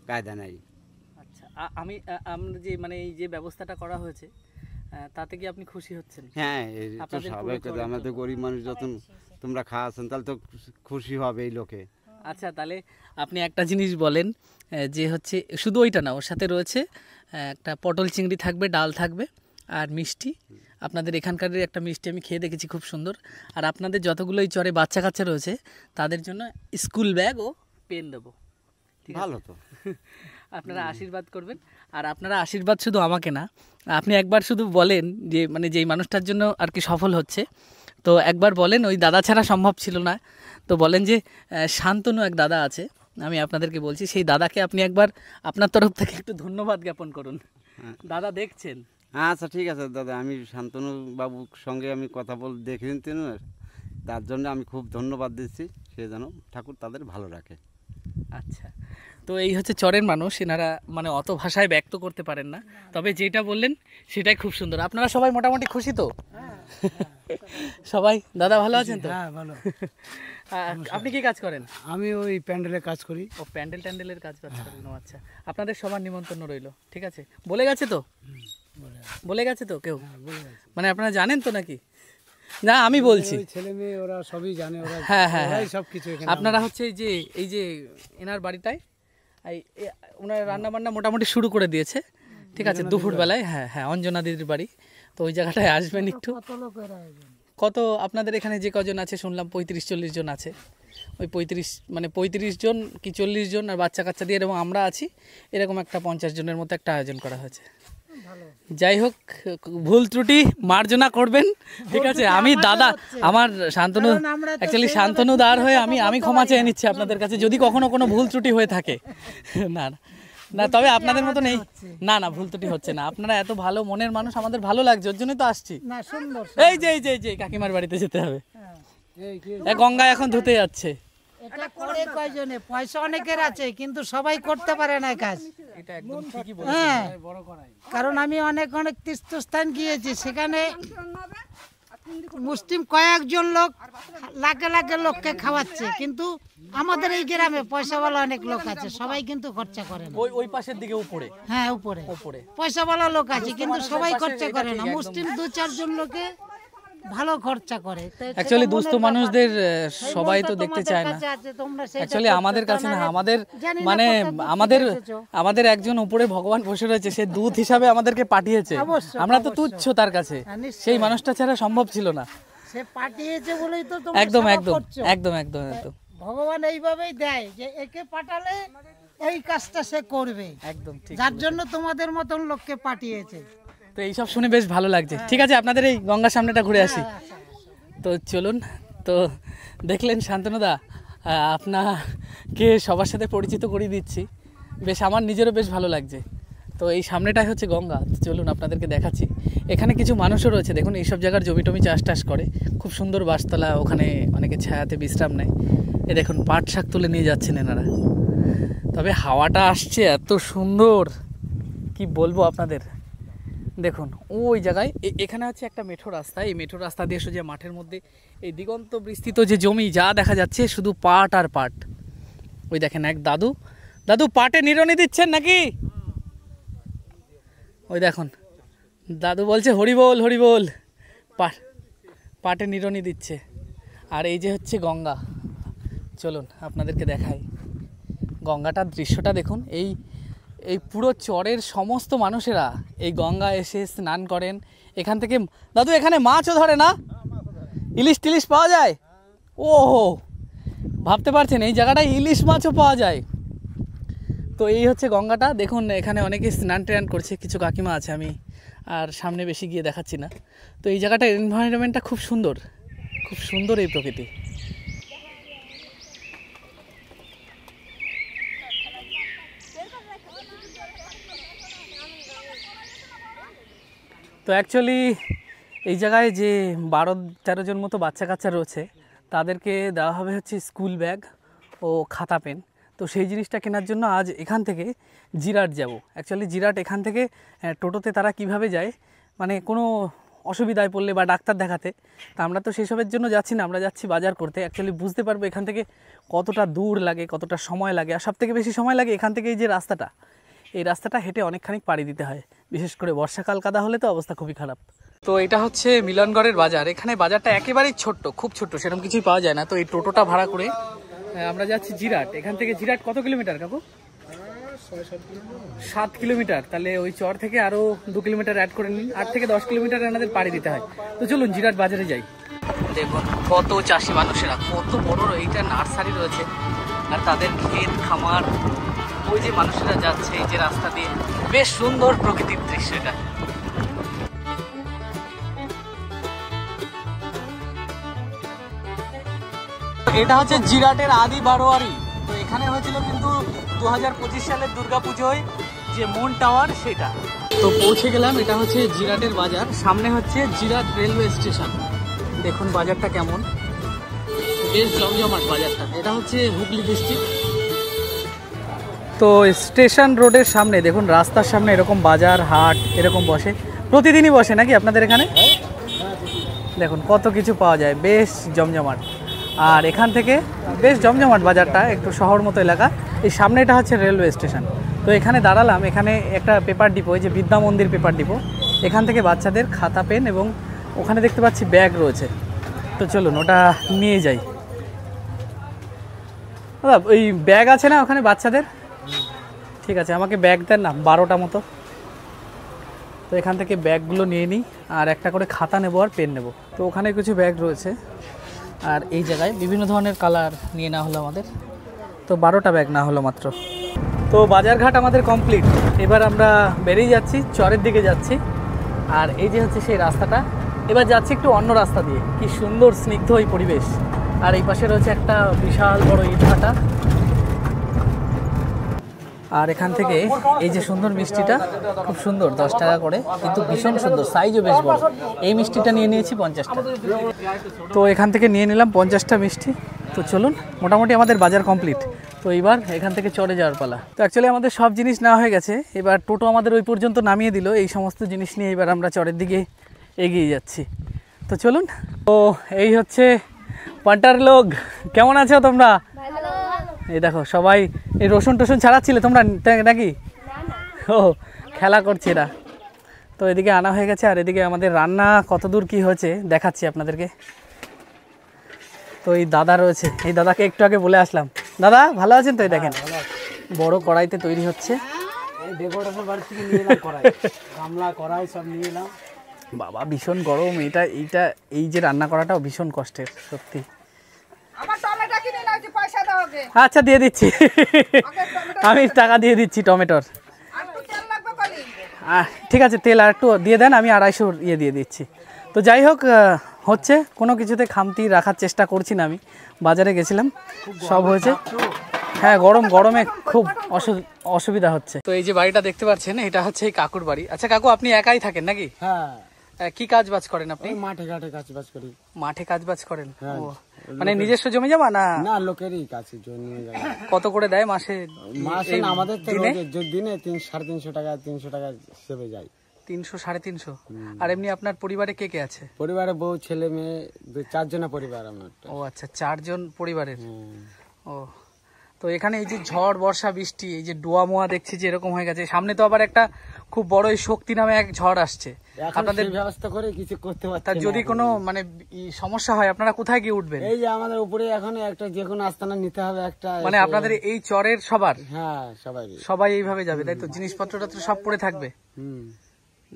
কায়দা নাই। আচ্ছা, আমরা যে মানে এই যে ব্যবস্থাটা করা হয়েছে তাতে কি আপনি খুশি হচ্ছেন? হ্যাঁ, আমাদের গরিব মানুষ যখন তোমরা খাওয়াচ্ছেন তাহলে তো খুশি হবে এই লোকে। আচ্ছা, তাহলে আপনি একটা জিনিস বলেন যে হচ্ছে শুধু ওইটা না, ওর সাথে রয়েছে একটা পটল চিংড়ি থাকবে, ডাল থাকবে আর মিষ্টি। আপনাদের এখানকার একটা মিষ্টি আমি খেয়ে দেখেছি, খুব সুন্দর। আর আপনাদের যতগুলো এই চরে বাচ্চা কাচ্চা রয়েছে তাদের জন্য স্কুল ব্যাগ ও পেন দেবো, ভালো তো। আপনারা আশীর্বাদ করবেন। আর আপনারা আশীর্বাদ শুধু আমাকে না, আপনি একবার শুধু বলেন যে মানে যেই মানুষটার জন্য আর কি সফল হচ্ছে, তো একবার বলেন, ওই দাদা ছাড়া সম্ভব ছিল না, তো বলেন যে শান্তনু এক দাদা আছে, আমি আপনাদেরকে বলছি, সেই দাদাকে আপনি একবার আপনার তরফ থেকে একটু ধন্যবাদ জ্ঞাপন করুন। দাদা দেখছেন? আচ্ছা ঠিক আছে দাদা, আমি শান্তনু বাবুর সঙ্গে আমি কথা বলে দেখে নিতেন, তার জন্য আমি খুব ধন্যবাদ দিচ্ছি, সে যেন ঠাকুর তাদের ভালো রাখে। আচ্ছা, তো এই হচ্ছে চরের মানুষ, এনারা মানে অত ভাষায় ব্যক্ত করতে পারেন না, তবে যেটা বললেন সেটাই খুব সুন্দর। আপনারা সবাই মোটামুটি খুশি তো? সবাই? দাদা ভালো আছেন তো? হ্যাঁ ভালো। আপনি কি কাজ করেন? আমি ওই প্যান্ডেলের কাজ করি। ও প্যান্ডেলের কাজ করেন। আচ্ছা, আপনাদের সবার নিমন্ত্রণ রইল, ঠিক আছে? বলে গেছে তো? বলে গেছে তো কেউ? মানে আপনারা জানেন তো নাকি? না আমি বলছি, ছেলে মেয়ে ওরা সবই জানে, ওরা হ্যাঁ হ্যাঁ হ্যাঁ সব কিছু। আপনারা হচ্ছে এই যে এনার বাড়িটায় ওনার রান্না বান্না মোটামুটি শুরু করে দিয়েছে, ঠিক আছে? দুপুরবেলায়, হ্যাঁ হ্যাঁ, অঞ্জনা দিদির বাড়ি, তো ওই জায়গাটায় আসবেন একটু। কত আপনাদের এখানে যে কজন আছে শুনলাম 35-40 জন আছে, ওই 35 জন কি 40 জন আর বাচ্চা কাচ্চা দিয়ে, এবং আমরা আছি, এরকম একটা 50 জনের মতো একটা আয়োজন করা হয়েছে। যাই হোক, ভুল ত্রুটি মার্জনা করবেন, ঠিক আছে? আমি দাদা, আমার শান্তনু, অ্যাকচুয়ালি শান্তনু দার হয়ে আমি ক্ষমা চেয়ে নিচ্ছি আপনাদের কাছে যদি কখনো কোনো ভুল ত্রুটি হয়ে থাকে। না না, তবে আপনাদের মতো নেই, না না, ভুল ত্রুটি হচ্ছে না। আপনারা এত ভালো মনের মানুষ, আমাদের ভালো লাগছে, ওর জন্যই তো আসছি। এই যে কাকিমার বাড়িতে যেতে হবে, গঙ্গা এখন ধুতে যাচ্ছে। এটা করে কয়জনে? পয়সা অনেকের আছে, কিন্তু সবাই করতে পারে না কাজ। এটা একদম ঠিকই হ্যাঁ, বলেছেন। কারণ আমি অনেক তীর্থস্থান গিয়েছি, সেখানে মুসলিম কয়েকজন লোক লাখে লোককে খাওয়াচ্ছে, কিন্তু আমাদের এই গ্রামে পয়সাওয়ালা অনেক লোক আছে, সবাই কিন্তু খরচা করে না। ওই পাশের দিকে উপরে, হ্যাঁ উপরে পয়সাওয়ালা লোক আছে, কিন্তু সবাই খরচা করে না। মুসলিম 2-4 জন লোকে ভালো খরচা করে। অ্যাকচুয়ালি দুস্থ মানুষদের সবাই তো দেখতে চায় না। অ্যাকচুয়ালি আমাদের কাছে না, আমাদের মানে আমাদের একজন উপরে ভগবান বসে রয়েছে, সে দূত হিসাবে আমাদেরকে পাঠিয়েছে, আমরা তো তুচ্ছ তার কাছে, সেই মানুষটা ছাড়া সম্ভব ছিল না। সে পাঠিয়েছে বলেই তো একদম ভগবান এইভাবেই দেয় যে একে পাঠালে এই কাজটা সে করবে, একদম ঠিক, যার জন্য তোমাদের মতন লোককে পাঠিয়েছে। তো এইসব শুনে বেশ ভালো লাগছে। ঠিক আছে, আপনাদের এই গঙ্গার সামনেটা ঘুরে আসি, তো চলুন। তো দেখলেন শান্তনুদা, আপনাকে সবার সাথে পরিচিত করিয়ে দিচ্ছি, বেশ আমার নিজেরও বেশ ভালো লাগছে। তো এই সামনেটাই হচ্ছে গঙ্গা, চলুন আপনাদেরকে দেখাচ্ছি। এখানে কিছু মানুষও রয়েছে, দেখুন এইসব জায়গার জমি টমি চাষ করে, খুব সুন্দর বাসতলা, ওখানে অনেকে ছায়াতে বিশ্রাম নেয়। এ দেখুন পাট শাক তুলে নিয়ে যাচ্ছেন এনারা। তবে হাওয়াটা আসছে এত সুন্দর, কি বলবো আপনাদের। দেখুন ওই জায়গায় এখানে আছে একটা মেঠো রাস্তা, এই মেঠো রাস্তা দিয়ে সোজা মাঠের মধ্যে এই দিগন্ত বিস্তৃত যে জমি যা দেখা যাচ্ছে শুধু পাট আর পাট। ওই দেখেন এক দাদু, দাদু পাটে নিড়ানি দিচ্ছেন নাকি? ওই দেখুন দাদু বলছে হরিবোল হরিবোল, পাটে নিড়ানি দিচ্ছে। আর এই যে হচ্ছে গঙ্গা, চলুন আপনাদেরকে দেখাই গঙ্গাটার দৃশ্যটা দেখুন। এই পুরো চরের সমস্ত মানুষেরা এই গঙ্গা এসে স্নান করেন। এখান থেকে দাদু এখানে মাছও ধরে না, ইলিশ টিলিশ পাওয়া যায়? ও ভাবতে পারছেন এই জায়গাটায় ইলিশ মাছও পাওয়া যায়। তো এই হচ্ছে গঙ্গাটা, দেখুন এখানে অনেকে স্নান ট্যান করছে, কিছু কাকিমা আছে, আমি আর সামনে বেশি গিয়ে দেখাচ্ছি না। তো এই জায়গাটার এনভায়রনমেন্টটা খুব সুন্দর, খুব সুন্দর এই প্রকৃতি। তো অ্যাকচুয়ালি এই জায়গায় যে 12-13 জন মতো বাচ্চা কাচ্চা রয়েছে তাদেরকে দেওয়া হবে হচ্ছে স্কুল ব্যাগ ও খাতা পেন। তো সেই জিনিসটা কেনার জন্য আজ এখান থেকে জিরাট যাব। অ্যাকচুয়ালি জিরাট এখান থেকে টোটোতে তারা কিভাবে যায়, মানে কোনো অসুবিধায় পড়লে বা ডাক্তার দেখাতে, তা আমরা তো সেসবের জন্য যাচ্ছি না, আমরা যাচ্ছি বাজার করতে। অ্যাকচুয়ালি বুঝতে পারবো এখান থেকে কতটা দূর লাগে, কতটা সময় লাগে। আর সবথেকে বেশি সময় লাগে এখান থেকে এই যে রাস্তাটা, এই রাস্তাটা হেঁটে অনেকখানি পাড়ি দিতে হয়, বিশেষ করে বর্ষাকাল কাদা হলে তো অবস্থা খুবই খারাপ। তো এটা হচ্ছে মিলনগড়ের বাজার। এখানে বাজারটা একেবারেই ছোট্ট, খুব ছোট্ট, সেরকম কিছুই পাওয়া যায় না। তো এই টোটোটা ভাড়া করে আমরা যাচ্ছি জিরাট। এখান থেকে জিরাট কত কিলোমিটার কাকু? 7 কিলোমিটার। তাহলে ওই চর থেকে আরও 2 কিলোমিটার অ্যাড করে নিন, 8 থেকে 10 কিলোমিটার আমাদের পাড়ি দিতে হয়। তো চলুন জিরাট বাজারে যাই। দেখুন কত চাষি মানুষেরা, কত বড় এইটা নার্সারি রয়েছে, আর তাদের ক্ষেত খামার, ওই যে মানুষেরা যাচ্ছে এই যে রাস্তা দিয়ে, বেশ সুন্দর প্রকৃতির দৃশ্য এটা। এটা হচ্ছে জিরাটের আদি বারোয়ারি। তো এখানে হয়েছিল কিন্তু 2025 সালের দুর্গাপুজোয় যে মুন টাওয়ার সেটা। তো পৌঁছে গেলাম, এটা হচ্ছে জিরাটের বাজার, সামনে হচ্ছে জিরাট রেলওয়ে স্টেশন। দেখুন বাজারটা কেমন, বেশ জমজমাট বাজারটা। এটা হচ্ছে হুগলি ডিস্ট্রিক্ট। তো স্টেশন রোডের সামনে দেখুন, রাস্তার সামনে এরকম বাজার হাট এরকম বসে, প্রতিদিনই বসে নাকি আপনাদের এখানে? দেখুন কত কিছু পাওয়া যায়, বেশ জমজমাট। আর এখান থেকে বেশ জমজমাট বাজারটা, একটু শহর মতো এলাকা। এই সামনেটা হচ্ছে রেলওয়ে স্টেশন। তো এখানে দাঁড়ালাম, এখানে একটা পেপার ডিপো, এই যে বিদ্যা মন্দির পেপার ডিপো, এখান থেকে বাচ্চাদের খাতা পেন এবং ওখানে দেখতে পাচ্ছি ব্যাগ রয়েছে। তো চলুন ওটা নিয়ে যাই। দাদা ওই ব্যাগ আছে না ওখানে বাচ্চাদের? ঠিক আছে, আমাকে ব্যাগ দেন না 12টা মতো। তো এখান থেকে ব্যাগগুলো নিয়ে নিই, আর একটা করে খাতা নেবো আর পেন নেব। তো ওখানে কিছু ব্যাগ রয়েছে, আর এই জায়গায় বিভিন্ন ধরনের কালার নিয়ে নেওয়া হলো আমাদের। তো 12টা ব্যাগ না হলো মাত্র। তো বাজারঘাট আমাদের কমপ্লিট। এবার আমরা বেরিয়ে যাচ্ছি, চরের দিকে যাচ্ছি। আর এই যে হচ্ছে সেই রাস্তাটা, এবার যাচ্ছি একটু অন্য রাস্তা দিয়ে। কি সুন্দর স্নিগ্ধ এই পরিবেশ। আর এই পাশে রয়েছে একটা বিশাল বড় ইটভাটা। আর এখান থেকে এই যে সুন্দর মিষ্টিটা, খুব সুন্দর, 10 টাকা করে, কিন্তু ভীষণ সুন্দর, সাইজও বেশ বড়। এই মিষ্টিটা নিয়ে নিয়েছি 50টা। তো এখান থেকে নিয়ে নিলাম 50টা মিষ্টি। তো চলুন, মোটামুটি আমাদের বাজার কমপ্লিট। তো এবার এখান থেকে চড়ে যাওয়ার পালা। তো অ্যাকচুয়ালি আমাদের সব জিনিস নেওয়া হয়ে গেছে, এবার টোটো আমাদের ওই পর্যন্ত নামিয়ে দিল। এই সমস্ত জিনিস নিয়ে এবার আমরা চরের দিকে এগিয়ে যাচ্ছি। তো চলুন। তো এই হচ্ছে পান্টার লোক, কেমন আছো তোমরা? এই দেখো সবাই এই রসুন টসুন ছাড়াচ্ছিলে তোমরা নাকি? ও খেলা করছে এরা। তো এদিকে আনা হয়ে গেছে, আর এদিকে আমাদের রান্না কতদূর কি হয়েছে দেখাচ্ছি আপনাদেরকে। তো এই দাদা রয়েছে, এই দাদাকে একটু আগে বলে আসলাম। দাদা ভালো আছেন তো? এই দেখেন বড় কড়াইতে তৈরি হচ্ছে। বাবা ভীষণ গরম, এই যে রান্না করাটাও ভীষণ কষ্টের সত্যি। আচ্ছা দিয়ে দিচ্ছি, আমি টাকা দিয়ে দিচ্ছি টমেটোর। ঠিক আছে, তেল আর একটু দিয়ে দেন, আমি 250 ইয়ে দিয়ে দিচ্ছি। তো যাই হোক, হচ্ছে কোনো কিছুতে খামতি রাখার চেষ্টা করছি না। আমি বাজারে গেছিলাম, সব হয়েছে। হ্যাঁ গরমে খুব অসুবিধা হচ্ছে। তো এই যে বাড়িটা দেখতে পাচ্ছেন, এটা হচ্ছে এই কাকুর বাড়ি। আচ্ছা কাকু, আপনি একাই থাকেন নাকি? হ্যাঁ, কি কাজ বাজ করেন আপনি? ওই মাঠে ঘাটে কাজ বাজ করি। মাঠে কাজ বাজ করেন? হ্যাঁ। ও, মানে নিজস্ব জমি জমা না? না, লোকেরই কাছে জমি যায়। কত করে দেয় মাসে? মাসে না, আমাদের তো দিনে? দিনে 300-350 টাকা 300 টাকা হিসেবে যায়। 300-350? আর এমনি আপনার পরিবারে কে কে আছে? পরিবারে বউ ছেলে মেয়ে 4 জনের পরিবার আমার। ও আচ্ছা, 4 জন পরিবারের। ও, তো এখানে এই যে ঝড় বর্ষা বৃষ্টি, এই যে ডোয়া মোয়া দেখছি যে এরকম হয়ে গেছে, সামনে তো আবার একটা খুব বড় এই শক্তি নামে এক ঝড় আসছে, আপনাদের ব্যবস্থা করে কিছু করতে পারছি তার যদি কোনো মানে সমস্যা হয় আপনারা কোথায় গিয়ে উঠবেন? এই যে আমাদের উপরে এখন একটা যে কোনো আস্তানা নিতে হবে একটা, মানে আপনাদের এই চরের সবার? হ্যাঁ, সবাই এইভাবে যাবে তাই তো? জিনিসপত্রটা তো সব পড়ে থাকবে।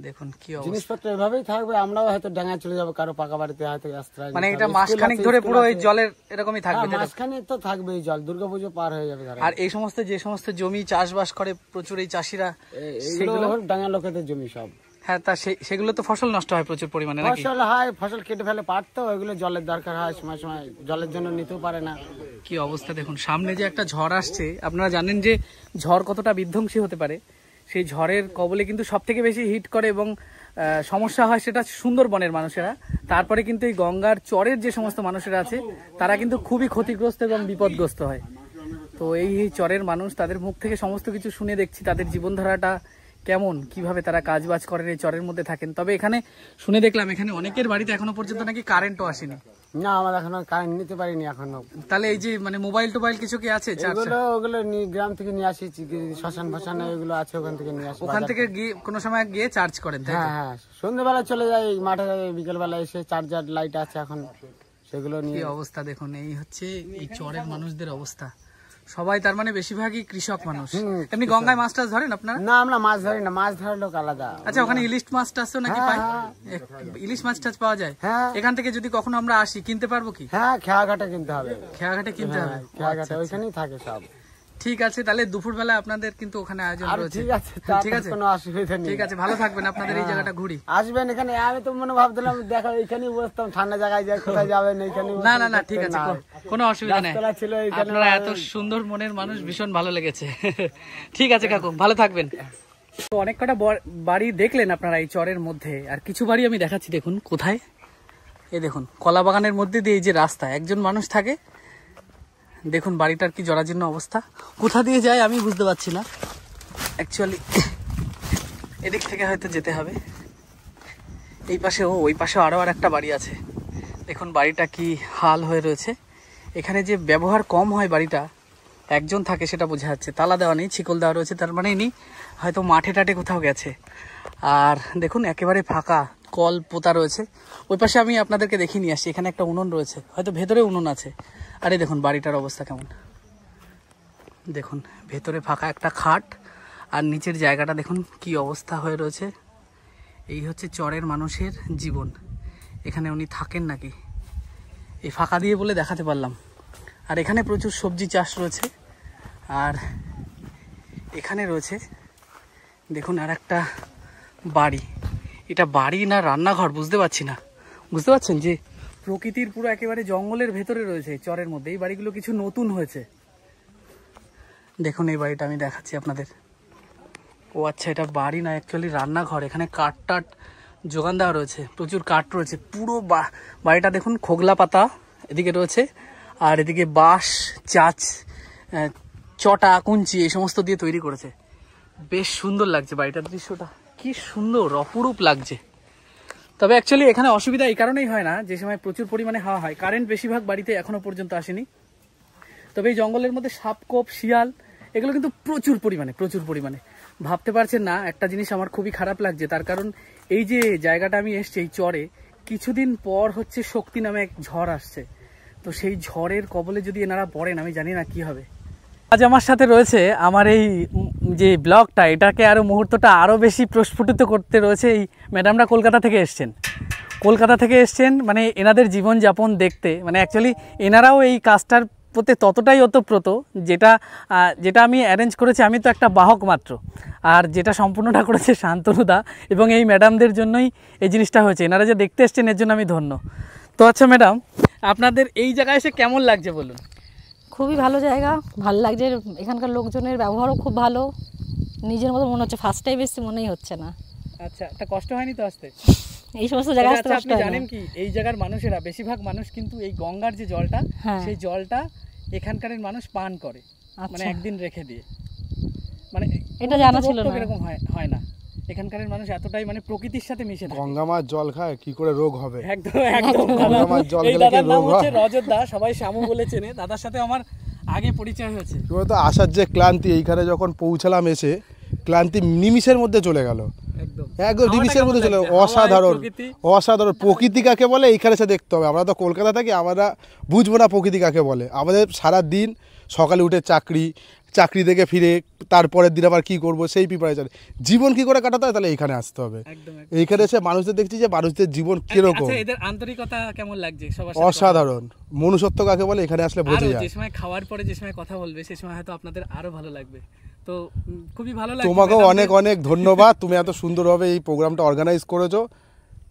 দেখুন কি অবস্থা, জিনিসপত্র এভাবেই থাকবে, আমরাও হয়তো ডাঙায় চলে যাবো, কারো পাকা বাড়িতে হয়তো আশ্রয়। মানে এটা মাসখানেক ধরে পুরো এই জলের এরকমই থাকবে? মাসখানে তো থাকবে এই জল, দুর্গাপুজো পার হয়ে যাবে। আর এই সমস্ত যে সমস্ত জমি চাষবাস করে প্রচুর এই চাষিরা, সেগুলো ডাঙা লোকেদের জমি সব। হ্যাঁ, তা সেগুলো তো ফসল নষ্ট হয় প্রচুর পরিমাণে নাকি? ফসল হয়, ফসল কেটে ফেলে পারতো, ওইগুলো জলের দরকার হয়, সময় সময় জলের জন্য নিতেও পারে না। কি অবস্থা দেখুন, সামনে যে একটা ঝড় আসছে, আপনারা জানেন যে ঝড় কতটা বিধ্বংসী হতে পারে। সেই ঝড়ের কবলে কিন্তু সব থেকে বেশি হিট করে এবং সমস্যা হয় সেটা সুন্দরবনের মানুষেরা। তারপরে কিন্তু এই গঙ্গার চরের যে সমস্ত মানুষেরা আছে তারা কিন্তু খুবই ক্ষতিগ্রস্ত এবং বিপদগ্রস্ত হয়। তো এই চরের মানুষ, তাদের মুখ থেকে সমস্ত কিছু শুনে দেখছি তাদের জীবনধারাটা কেমন, কিভাবে তারা কাজ বাজ করেন, এই চরের মধ্যে থাকেন। তবে এখানে শুনে দেখলাম এখানে অনেকের বাড়িতে এখনো পর্যন্ত নাকি কারেন্টও আসেনি। না, আমরা এখনো কারেন্ট নিতে পারিনি এখনো। তাহলে এই যে মানে মোবাইল টোবাইল কিছু কি আছে? ওগুলো গ্রাম থেকে নিয়ে আসি, শ্মশান ফশানে ওগুলো আছে, ওখান থেকে নিয়ে আসি। ওখান থেকে গিয়ে কোনো সময় গিয়ে চার্জ করেন? হ্যাঁ হ্যাঁ, সন্ধ্যেবেলা চলে যাই মাঠে, বিকেল বেলা এসে চার্জার লাইট আছে এখন, সেগুলো নিয়ে। অবস্থা দেখুন, এই হচ্ছে এই চরের মানুষদের অবস্থা। সবাই তার মানে বেশিরভাগই কৃষক মানুষ। এমনি গঙ্গায় মাছ টাছ ধরেন আপনারা? না, আমরা মাছ ধরি না, মাছ ধরার লোক আলাদা। আচ্ছা, ওখানে ইলিশ মাছ টাছ নাকি পাই? ইলিশ মাছ টাছ পাওয়া যায়? এখান থেকে যদি কখনো আমরা আসি কিনতে পারবো কি? হ্যাঁ, খেয়াঘাটে কিনতে হবে। খেয়াঘাটে কিনতে হবে? খেয়াঘাটে ওইখানেই থাকে সব। ঠিক আছে, তাহলে দুপুরবেলা আপনাদের কিন্তু ওখানে আয়োজন রয়েছে। ঠিক আছে, কোনো অসুবিধা নেই। ঠিক আছে, ভালো থাকবেন, আপনাদের এই জায়গাটা ঘুরি। আসবেন এখানে, আমি তো মনে ভাবছিলাম দেখো এইখানেই বসতাম, ঠান্ডা জায়গায় যাই, কোথায় যাবেন এইখানে? না না না, ঠিক আছে, কোনো অসুবিধা নেই। আপনারা এত সুন্দর মনের মানুষ, ভীষণ ভালো লেগেছে। ঠিক আছে কাকু, ভালো থাকবেন। তো অনেক কটা বাড়ি দেখলেন আপনারা এই চরের মধ্যে, আর কিছু বাড়ি আমি দেখাচ্ছি। দেখুন কোথায়, এই দেখুন কলা বাগানের মধ্যে দিয়ে এই যে রাস্তা, একজন মানুষ থাকে। দেখুন বাড়িটার কি জরাজীর্ণ অবস্থা, কোথা দিয়ে যায় আমি বুঝতে পারছি না। অ্যাকচুয়ালি এদিক থেকে হয়তো যেতে হবে। এই পাশে ওই পাশেও আরও আর একটা বাড়ি আছে। দেখুন বাড়িটা কি হাল হয়ে রয়েছে। এখানে যে ব্যবহার কম হয় বাড়িটা, একজন থাকে সেটা বোঝা যাচ্ছে। তালা দেওয়া নেই, ছিকল দেওয়া রয়েছে, তার মানে ইনি হয়তো মাঠে টাটে কোথাও গেছে। আর দেখুন একেবারে ফাঁকা, কল পোতা রয়েছে। ওই পাশে আমি আপনাদেরকে দেখিয়ে নিয়ে আসছি, এখানে একটা উনুন রয়েছে, হয়তো ভেতরে উনুন আছে। আরে দেখুন বাড়িটার অবস্থা কেমন, দেখুন ভেতরে ফাঁকা একটা খাট, আর নিচের জায়গাটা দেখুন কি অবস্থা হয়ে রয়েছে। এই হচ্ছে চরের মানুষের জীবন। এখানে উনি থাকেন নাকি, এই ফাঁকা দিয়ে বলে দেখাতে পারলাম। আর এখানে প্রচুর সবজি চাষ রয়েছে। আর এখানে রয়েছে দেখুন আর একটা বাড়ি, এটা বাড়ি না রান্নাঘর বুঝতে পারছি না। বুঝতে পারছেন যে প্রকৃতির পুরো একেবারে জঙ্গলের ভেতরে রয়েছে চরের মধ্যে। এই বাড়িগুলো কিছু নতুন হয়েছে। দেখুন এই বাড়িটা আমি দেখাচ্ছি আপনাদের। ও আচ্ছা, এটা বাড়ি না, অ্যাকচুয়ালি রান্নাঘর। এখানে কাঠ টাট যোগান দেওয়া রয়েছে, প্রচুর কাঠ রয়েছে। পুরো বাড়িটা দেখুন খোগলা পাতা এদিকে রয়েছে, আর এদিকে বাঁশ, চাচ, চটা, কুঞ্চি এই সমস্ত দিয়ে তৈরি করেছে। বেশ সুন্দর লাগছে বাড়িটার দৃশ্যটা, কি সুন্দর অপরূপ লাগছে। তবে অ্যাকচুয়ালি এখানে অসুবিধা এই কারণেই হয় না, যে সময় প্রচুর পরিমাণে হাওয়া হয়, কারেন্ট বেশিরভাগ বাড়িতে এখনো পর্যন্ত আসেনি। তবে এই জঙ্গলের মধ্যে সাপকোপ, শিয়াল এগুলো কিন্তু প্রচুর পরিমাণে। ভাবতে পারছেন না, একটা জিনিস আমার খুবই খারাপ লাগছে। তার কারণ এই যে জায়গাটা আমি এসছি, এই চরে কিছুদিন পর হচ্ছে শক্তি নামে এক ঝড় আসছে। তো সেই ঝড়ের কবলে যদি এনারা পড়েন, আমি জানি না কি হবে। আজ আমার সাথে রয়েছে আমার এই যে ব্লগটা, এটাকে আরও মুহূর্তটা আরও বেশি প্রস্ফুটিত করতে রয়েছে এই ম্যাডামরা কলকাতা থেকে এসছেন। মানে এনাদের জীবনযাপন দেখতে, মানে অ্যাকচুয়ালি এনারাও এই কাজটার প্রতি ততটাই ওতপ্রোত, যেটা আমি অ্যারেঞ্জ করেছি, আমি তো একটা বাহক মাত্র। আর যেটা সম্পূর্ণটা করেছে শান্তনুদা, এবং এই ম্যাডামদের জন্যই এই জিনিসটা হয়েছে। এনারা যে দেখতে এসছেন এর জন্য আমি ধন্য। তো আচ্ছা ম্যাডাম, আপনাদের এই জায়গায় এসে কেমন লাগছে বলুন? খুবই ভালো জায়গা, ভালো লাগছে। এখানকার লোকজনের ব্যবহারও খুব ভালো, নিজের মতো মনে হচ্ছে। ফার্স্ট টাইম এসেছি মনেই হচ্ছে না। আচ্ছা, তা কষ্ট হয়নি তো আসতে? এই সমস্ত জায়গায় আসতে আচ্ছা, কষ্ট আপনি হয় না। জানেন কি এই জায়গার মানুষেরা বেশিরভাগ মানুষ কিন্তু এই গঙ্গার যে জলটা হ্যাঁ। সেই জলটা এখানকার মানুষ পান করে, মানে আচ্ছা। একদিন রেখে দিয়ে, মানে এটা জানা ছিল রোগ টোগ না। এরকম হয় না। এখানকার মানুষ এতটাই মানে প্রকৃতির সাথে মিশে থাকে। গঙ্গা মাছ জল খায় কি করে রোগ হবে? একদম একদম। গঙ্গা মাছ জল এই খেলে কি দাদার নাম রোগ হচ্ছে হয়? রজত দা, সবাই শ্যামু বলে চেনে। দাদার সাথে আমার আগে পরিচয় হয়েছে। কি বলতো, আসার যে ক্লান্তি, এইখানে যখন পৌঁছালাম এসে ক্লান্তি নিমিষের মধ্যে চলে গেল, একদম নিমিষের মধ্যে চলে গেল। অসাধারণ অসাধারণ প্রকৃতি কাকে বলে এইখানে এসে দেখতে হবে। আমরা তো কলকাতা থাকি, আমরা বুঝবো না প্রকৃতি কাকে বলে। আমাদের সারা দিন সকালে উঠে চাকরি থেকে ফিরে তারপরের দিন আবার কী করবো সেই প্রিপারেশন, জীবন কী করে কাটাতে হয়, তাহলে এইখানে আসতে হবে। এইখানে এসে মানুষদের দেখছি যে মানুষদের জীবন কীরকম। আচ্ছা, এদের আন্তরিকতা কেমন লাগছে সবার সাথে? অসাধারণ। মনুষ্যত্ব কাকে বলে এখানে আসলে বোঝা যায়। যে সময় খাওয়ার পরে যে সময় কথা বলবে সে সময় হয়তো আপনাদের আরো ভালো লাগবে। তো খুবই ভালো লাগছে। তোমাকেও অনেক অনেক ধন্যবাদ, তুমি এত সুন্দরভাবে এই প্রোগ্রামটা অর্গানাইজ করেছো।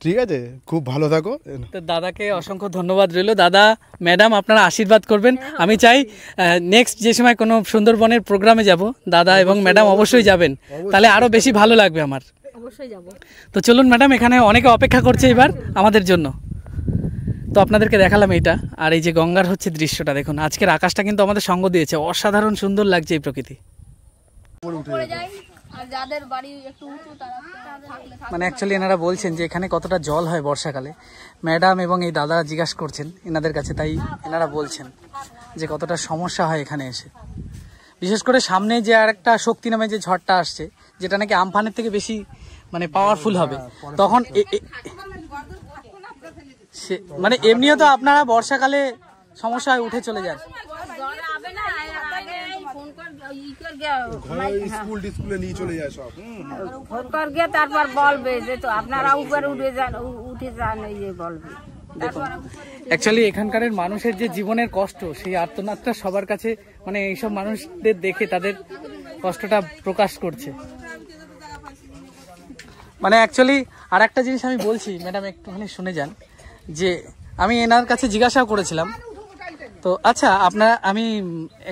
ঠিক আছে, খুব ভালো থাকো। তো দাদাকে অসংখ্য ধন্যবাদ রইল। দাদা, ম্যাডাম, আপনারা আশীর্বাদ করবেন। আমি চাই নেক্সট যে সময় কোনো সুন্দরবনের প্রোগ্রামে যাব, দাদা এবং ম্যাডাম অবশ্যই যাবেন, তাহলে আরও বেশি ভালো লাগবে আমার। অবশ্যই যাব। তো চলুন ম্যাডাম, এখানে অনেকে অপেক্ষা করছে এবার আমাদের জন্য। তো আপনাদেরকে দেখালাম এইটা, আর এই যে গঙ্গার হচ্ছে দৃশ্যটা দেখুন। আজকের আকাশটা কিন্তু আমাদের সঙ্গ দিয়েছে, অসাধারণ সুন্দর লাগছে এই প্রকৃতি। মানে অ্যাকচুয়ালি এনারা বলছেন যে এখানে কতটা জল হয় বর্ষাকালে। ম্যাডাম এবং এই দাদা জিজ্ঞাসা করছেন এনাদের কাছে, তাই এনারা বলছেন যে কতটা সমস্যা হয় এখানে এসে। বিশেষ করে সামনে যে আর একটা শক্তি নামে যে ঝড়টা আসছে, যেটা নাকি আমফানের থেকে বেশি মানে পাওয়ারফুল হবে, তখন মানে এমনিও তো আপনারা বর্ষাকালে সমস্যায় উঠে চলে যান। স্কুলে নিয়ে চলে যায় সব, ফোন করবে তারপর বলবে যে তো আপনারা উপরে উঠে যান এই যে বলবে। দেখুন অ্যাকচুয়ালি এখানকার মানুষের যে জীবনের কষ্ট, সেই আর্তনাদটা সবার কাছে মানে এইসব মানুষদের দেখে তাদের কষ্টটা প্রকাশ করছে। মানে অ্যাকচুয়ালি আর একটা জিনিস আমি বলছি ম্যাডাম, একটুখানি শুনে যান। যে আমি এনার কাছে জিজ্ঞাসা করেছিলাম, তো আচ্ছা আমি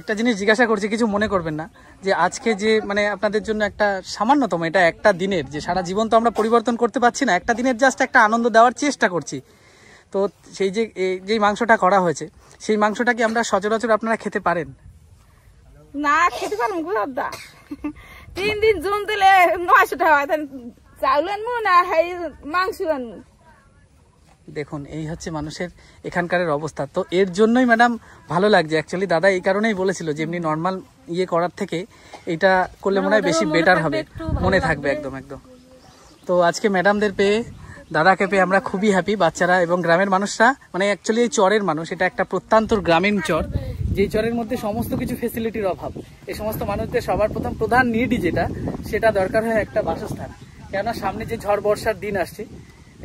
একটা জিনিস জিজ্ঞাসা করছি, কিছু মনে করবেন না, যে আজকে যে মানে আপনাদের জন্য একটা সামান্যতম, এটা একটা দিনের, যে সারা জীবন তো আমরা পরিবর্তন করতে পারছি না, একটা দিনের জাস্ট একটা আনন্দ দেওয়ার চেষ্টা করছি। তো সেই যেই মাংসটা করা হয়েছে, সেই মাংসটা কি আমরা সচরাচর আপনারা খেতে পারেন? না, খেতে পারবো দাদা। 3 দিন জুন দিলে 900 টাকা হয়, চাউল আনবো না মাংস আনবো। দেখুন এই হচ্ছে মানুষের এখানকার অবস্থা। তো এর জন্যই ম্যাডাম ভালো লাগছে। অ্যাকচুয়ালি দাদা এই কারণেই বলেছিল যে এমনি নর্মাল করার থেকে এটা করলে মনে হয় বেশি বেটার হবে, মনে থাকবে। একদম একদম। তো আজকে ম্যাডামদের পেয়ে, দাদাকে পেয়ে আমরা খুবই হ্যাপি। বাচ্চারা এবং গ্রামের মানুষরা, মানে অ্যাকচুয়ালি এই চরের মানুষ, এটা একটা প্রত্যন্ত গ্রামীণ চর, যেই চরের মধ্যে সমস্ত কিছু ফেসিলিটির অভাব। এই সমস্ত মানুষদের সবার প্রধান নিডই সেটা দরকার হয় একটা বাসস্থান। কেননা সামনে যে ঝড় বর্ষার দিন আসছে,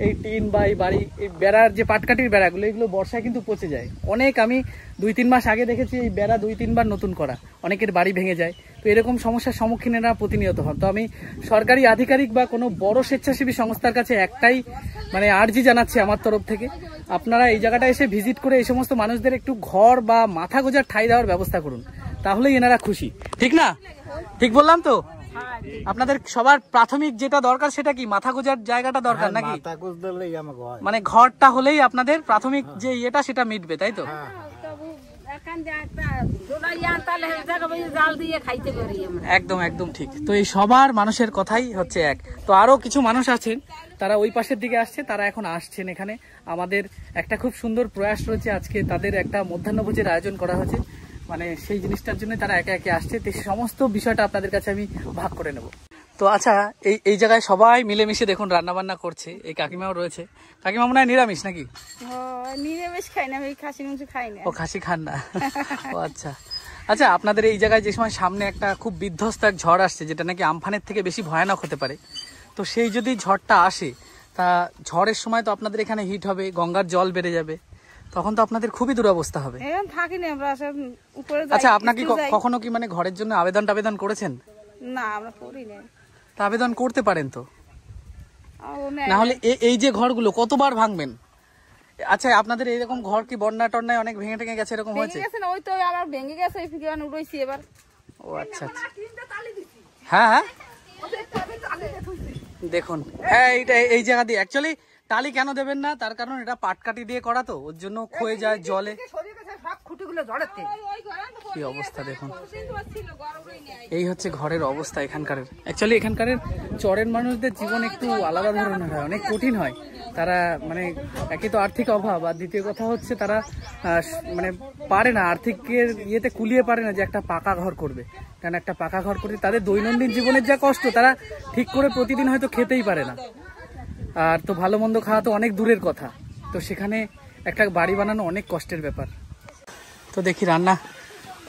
এই টিন বা এই বাড়ি, এই বেড়ার যে পাটকাঠির বেড়াগুলো, এগুলো বর্ষায় কিন্তু পচে যায় অনেক। আমি 2-3 মাস আগে দেখেছি এই বেড়া 2-3 বার নতুন করা, অনেকের বাড়ি ভেঙে যায়। তো এরকম সমস্যার সম্মুখীন এরা প্রতিনিয়ত হন। তো আমি সরকারি আধিকারিক বা কোনো বড় স্বেচ্ছাসেবী সংস্থার কাছে একটাই মানে আর্জি জানাচ্ছি আমার তরফ থেকে, আপনারা এই জায়গাটা এসে ভিজিট করে এই সমস্ত মানুষদের একটু ঘর বা মাথা গোজার ঠাঁই দেওয়ার ব্যবস্থা করুন, তাহলেই এনারা খুশি। ঠিক না? ঠিক বললাম তো? আপনাদের সবার প্রাথমিক যেটা দরকার সেটা কি? মাথা গোজার জায়গাটা দরকার নাকি? মানে ঘরটা হলেই আপনাদের প্রাথমিক যে ইয়েটা সেটা মিটবে, তাই তো? একদম একদম ঠিক। তো এই সবার মানুষের কথাই হচ্ছে এক। তো আরো কিছু মানুষ আছেন, তারা ওই পাশের দিকে আসছে, তারা এখন আসছেন এখানে। আমাদের একটা খুব সুন্দর প্রয়াস রয়েছে, আজকে তাদের একটা মধ্যাহ্নভোজের আয়োজন করা হয়েছে, মানে সেই জিনিসটার জন্য তারা একে একে আসছে। তো সমস্ত বিষয়টা আপনাদের কাছে আমি ভাগ করে নেব। তো আচ্ছা, এই জায়গায় সবাই মিলেমিশে দেখুন রান্না বান্না করছে। এই কাকিমাও রয়েছে। কাকিমা মনে হয় নিরামিষ নাকি? নিরামিষ খাই না, আমি খাসি মাংস খাই না। ও, খাসি খান না? ও আচ্ছা। আচ্ছা, আপনাদের এই জায়গায় যে সময় সামনে একটা খুব বিধ্বস্ত এক ঝড় আসছে, যেটা নাকি আমফানের থেকে বেশি ভয়ানক হতে পারে, তো সেই যদি ঝড়টা আসে, তা ঝড়ের সময় তো আপনাদের এখানে হিট হবে, গঙ্গার জল বেড়ে যাবে, তখন তো আপনাদের খুবই দুরবস্থা হবে। আচ্ছা, আপনাকে কখনো কি মানে ঘরের জন্য আবেদন করেছেন? না, আমরা করি না। তা আবেদন করতে পারেন তো, না হলে এই যে ঘরগুলো কতবার ভাঙবেন। আচ্ছা, আপনাদের এইরকম ঘর কি বন্যা টন্যায় অনেক ভেঙে টেঙে গেছে, এরকম হয়েছে? ওই তো আমার ভেঙে গেছে, উঠেছি এবার। ও আচ্ছা আচ্ছা। হ্যাঁ হ্যাঁ, দেখুন, হ্যাঁ এই জায়গা দিয়ে অ্যাকচুয়ালি টালি কেন দেবেন না, তার কারণ এটা পাটকাঠি দিয়ে করা তো, ওর জন্য ক্ষয়ে যায় জলে। কি অবস্থা দেখুন, এই হচ্ছে ঘরের অবস্থা এখানকার। অ্যাকচুয়ালি এখানকার চরের মানুষদের জীবন একটু আলাদা ধরনের হয়, অনেক কঠিন হয়। তারা মানে একে তো আর্থিক অভাব, আর দ্বিতীয় কথা হচ্ছে তারা মানে পারে না, আর্থিকের ইয়েতে কুলিয়ে পারে না যে একটা পাকা ঘর করবে। কারণ একটা পাকা ঘর করতে তাদের দৈনন্দিন জীবনের যা কষ্ট, তারা ঠিক করে প্রতিদিন হয়তো খেতেই পারে না। আর তো ভালো মন্দ খাওয়া তো অনেক দূরের কথা, তো সেখানে একটা বাড়ি বানানো অনেক কষ্টের ব্যাপার। তো দেখি রান্না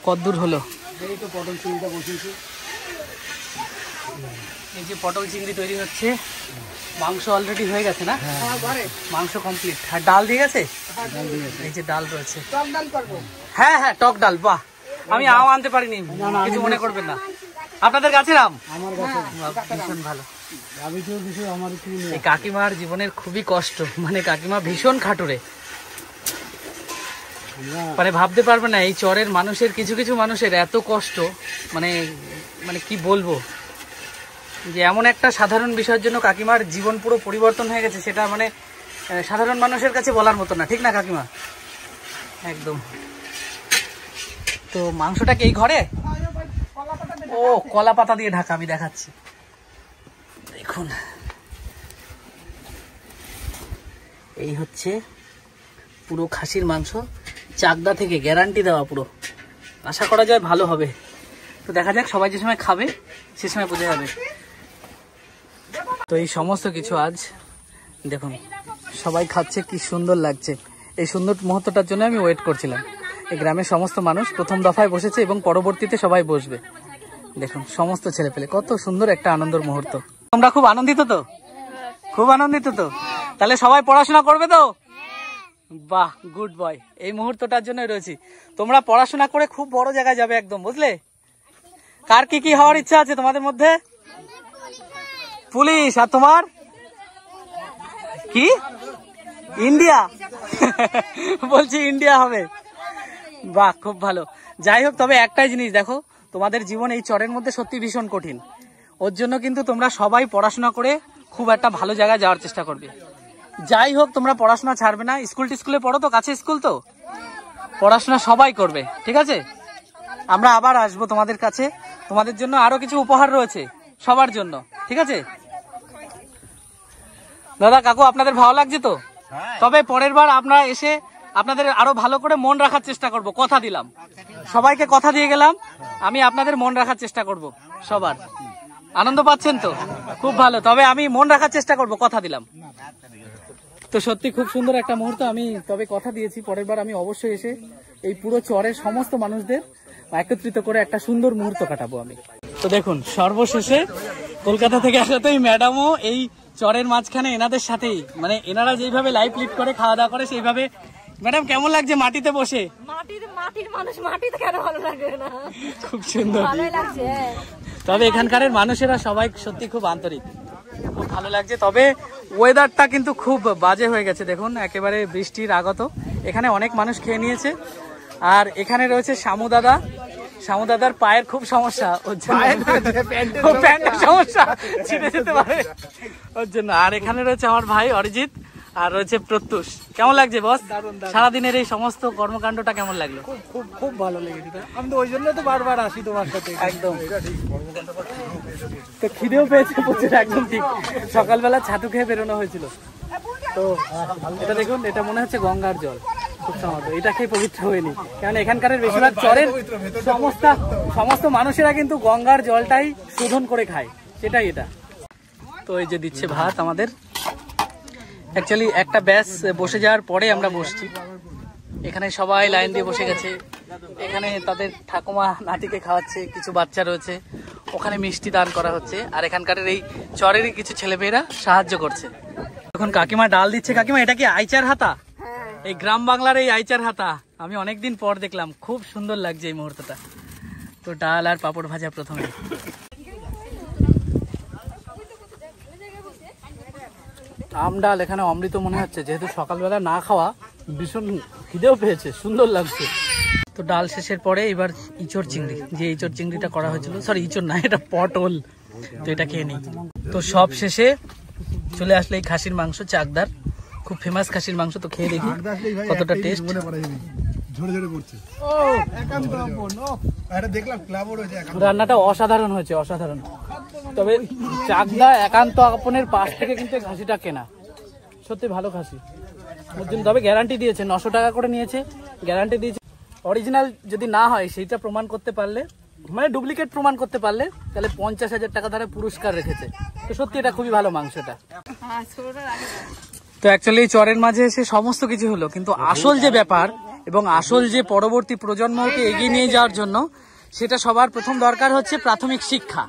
কতদূর হলো। এই তো পটল চিংড়িটা বসিয়েছি, এই যে পটল চিংড়ি তৈরি হচ্ছে, মাংস অলরেডি হয়ে গেছে না? মাংস কমপ্লিট। আর ডাল দিয়ে গেছে? এই যে ডাল রয়েছে। হ্যাঁ হ্যাঁ, টক ডাল। বাহ, আমি আম আনতে পারিনি, কিছু মনে করবেন না। আপনাদের গাছের আম? আমার কাছে ভীষণ ভালো। আমি তো কিছু আমার কি এই কাকিমার জীবনের খুবই কষ্ট, মানে কাকিমা ভীষণ খাটুরে, মানে ভাবতে পারবে না এই চরের মানুষের, কিছু কিছু মানুষের এত কষ্ট, মানে মানে কি বলবো, যে এমন একটা সাধারণ বিষয়ের জন্য কাকিমার জীবন পুরো পরিবর্তন হয়ে গেছে, সেটা মানে সাধারণ মানুষের কাছে বলার মতো না, ঠিক না কাকিমা? একদম। তো মাংসটা কি এই ঘরে? ও, কলা পাতা দিয়ে ঢাকা, আমি দেখাচ্ছি দেখুন। এই হচ্ছে পুরো খাসির মাংস, চাকদা থেকে গ্যারান্টি দেওয়া পুরো, আশা করা যায় ভালো হবে। তো দেখা যাক, সবাই যে সময় খাবে সে সময় বোঝা যাবে। তো এই সমস্ত কিছু আজ দেখুন সবাই খাচ্ছে, কি সুন্দর লাগছে। এই সুন্দর মুহূর্তটার জন্য আমি ওয়েট করছিলাম। এই গ্রামের সমস্ত মানুষ প্রথম দফায় বসেছে এবং পরবর্তীতে সবাই বসবে। দেখুন সমস্ত ছেলেপেলে, কত সুন্দর একটা আনন্দের মুহূর্ত। তোমরা খুব আনন্দিত তো? খুব আনন্দিত তো? তাহলে সবাই পড়াশোনা করবে তো? বাহ, গুড বয়। এই মুহূর্তটার জন্যই রয়েছি। তোমরা পড়াশোনা করে খুব বড় জায়গায় যাবে একদম, বুঝলে? কার কি কি হওয়ার ইচ্ছা আছে তোমাদের মধ্যে? পুলিশ। আর তোমার কি? ইন্ডিয়া? বলছি ইন্ডিয়া হবে। বাহ, খুব ভালো। যাই হোক, তবে একটাই জিনিস দেখো, তোমাদের জীবন এই চরের মধ্যে সত্যি ভীষণ কঠিন। ওর জন্য কিন্তু তোমরা সবাই পড়াশোনা করে খুব একটা ভালো জায়গায় যাওয়ার চেষ্টা করবে। যাই হোক, তোমরা পড়াশোনা ছাড়বে না। স্কুলে পড়ো তো, কাছে স্কুল তো, পড়াশোনা সবাই করবে, ঠিক আছে? আমরা আবার আসবো তোমাদের কাছে, তোমাদের জন্য আরো কিছু উপহার রয়েছে সবার জন্য, ঠিক আছে? দাদা কাকু, আপনাদের ভালো লাগছে তো? তবে পরের বার আপনারা এসে আপনাদের আরো ভালো করে মন রাখার চেষ্টা করব, কথা দিলাম। সবাইকে কথা দিয়ে গেলাম, আমি আপনাদের মন রাখার চেষ্টা করব সবার। আনন্দ পাচ্ছেন তো? খুব ভালো। তবে আমি মন রাখার চেষ্টা করব, কথা দিলাম। তো সত্যি খুব সুন্দর একটা মুহূর্ত। আমি তবে কথা দিয়েছি, পরের বার আমি অবশ্যই এসে এই পুরো চরের সমস্ত মানুষদের একত্রিত করে একটা সুন্দর মুহূর্ত কাটাবো আমি। তো দেখুন সর্বশেষে কলকাতা থেকে আসা তো এই ম্যাডামও এই চরের মাঝখানে এনাদের সাথেই, মানে এনারা যেইভাবে লাইফ লিড করে, খাওয়া দাওয়া করে সেইভাবে। ম্যাডাম কেমন লাগছে মাটিতে বসে? মাটির মানুষ মাটিতে কেন ভালো লাগে না? খুব সুন্দর লাগছে। তবে এখানকার মানুষেরা সবাই সত্যি খুব আন্তরিক, খুব ভালো লাগছে। তবে ওয়েদারটা কিন্তু খুব বাজে হয়ে গেছে, দেখুন একেবারে বৃষ্টির আগত। এখানে অনেক মানুষ খেয়ে নিয়েছে। আর এখানে রয়েছে শামু দাদা। শামু দাদার পায়ের খুব সমস্যা, ওর জন্য প্যান্টের সমস্যা, ছিঁড়ে যেতে পারে ওর জন্য। আর এখানে রয়েছে আমার ভাই অরিজিৎ, আর রয়েছে প্রত্যুষ। কেমন লাগছে বস সারাদিনের এই সমস্ত কর্মকাণ্ডটা? কেমন লাগলো? খুব খুব ভালো লেগেছে। আমি তো ওই জন্য তো বারবার আসি তোমার সাথে। একদম। তো খিদেও পেয়েছে প্রচুর, একদম ঠিক। সকালবেলা ছাতু খেয়ে বেরোনো হয়েছিল। তো এটা দেখুন, এটা মনে হচ্ছে গঙ্গার জল, খুব সমাজ। এটা খেয়ে পবিত্র হয়নি, কারণ এখানকার বেশিরভাগ চরের সমস্ত মানুষেরা কিন্তু গঙ্গার জলটাই শোধন করে খায়, সেটাই এটা। তো এই যে দিচ্ছে ভাত আমাদের। অ্যাকচুয়ালি একটা ব্যাচ বসে যাওয়ার পরে আমরা বসছি। এখানে সবাই লাইন দিয়ে বসে গেছে। এখানে তাদের ঠাকুমা নাতিকে খাওয়াচ্ছে, কিছু বাচ্চা রয়েছে, ওখানে মিষ্টি দান করা হচ্ছে। আর এখানকার এই চরেরই কিছু ছেলেমেয়েরা সাহায্য করছে। এখন কাকিমা ডাল দিচ্ছে। কাকিমা এটা কি আইচার হাতা? এই গ্রাম বাংলার এই আইচার হাতা আমি অনেকদিন পর দেখলাম, খুব সুন্দর লাগছে এই মুহূর্তটা। তো ডাল আর পাপড় ভাজা প্রথমে। আম ডাল এখানে অমৃত মনে হচ্ছে, যেহেতু সকালবেলা না খাওয়া, ভীষণ খিদেও পেয়েছে, সুন্দর লাগছে। তো ডাল শেষের পরে এবার ইঁচড় চিংড়ি, যে ইঁচড় চিংড়িটা করা হয়েছিল, সরি ইঁচড় না, এটা পটল। তো এটা খেয়ে নিই। তো সব শেষে চলে আসলে এই খাসির মাংস চাকদার। খুব ফেমাস খাসির মাংস, তো খেয়ে দেখি কতটা টেস্ট। রান্নাটা অসাধারণ হয়েছে, অসাধারণ। তবে চাকদা একান্ত আপনের পাশ থেকে কিন্তু খাসিটা কেনা, সত্যি ভালো খাসি ওর জন্য। তবে গ্যারান্টি দিয়েছে, 900 টাকা করে নিয়েছে, গ্যারান্টি দিয়েছে। অরিজিনাল যদি না হয় সেইটা প্রমাণ করতে পারলে, মানে ডুপ্লিকেট প্রমাণ করতে পারলে, তাহলে 50,000 টাকা ধরে পুরস্কার রেখেছে। তো সত্যি এটা খুবই ভালো মাংসটা। তো অ্যাকচুয়ালি চরের মাঝে এসে সমস্ত কিছু হলো, কিন্তু আসল যে ব্যাপার এবং আসল যে পরবর্তী প্রজন্মকে এগিয়ে নিয়ে যাওয়ার জন্য, সেটা সবার প্রথম দরকার হচ্ছে প্রাথমিক শিক্ষা।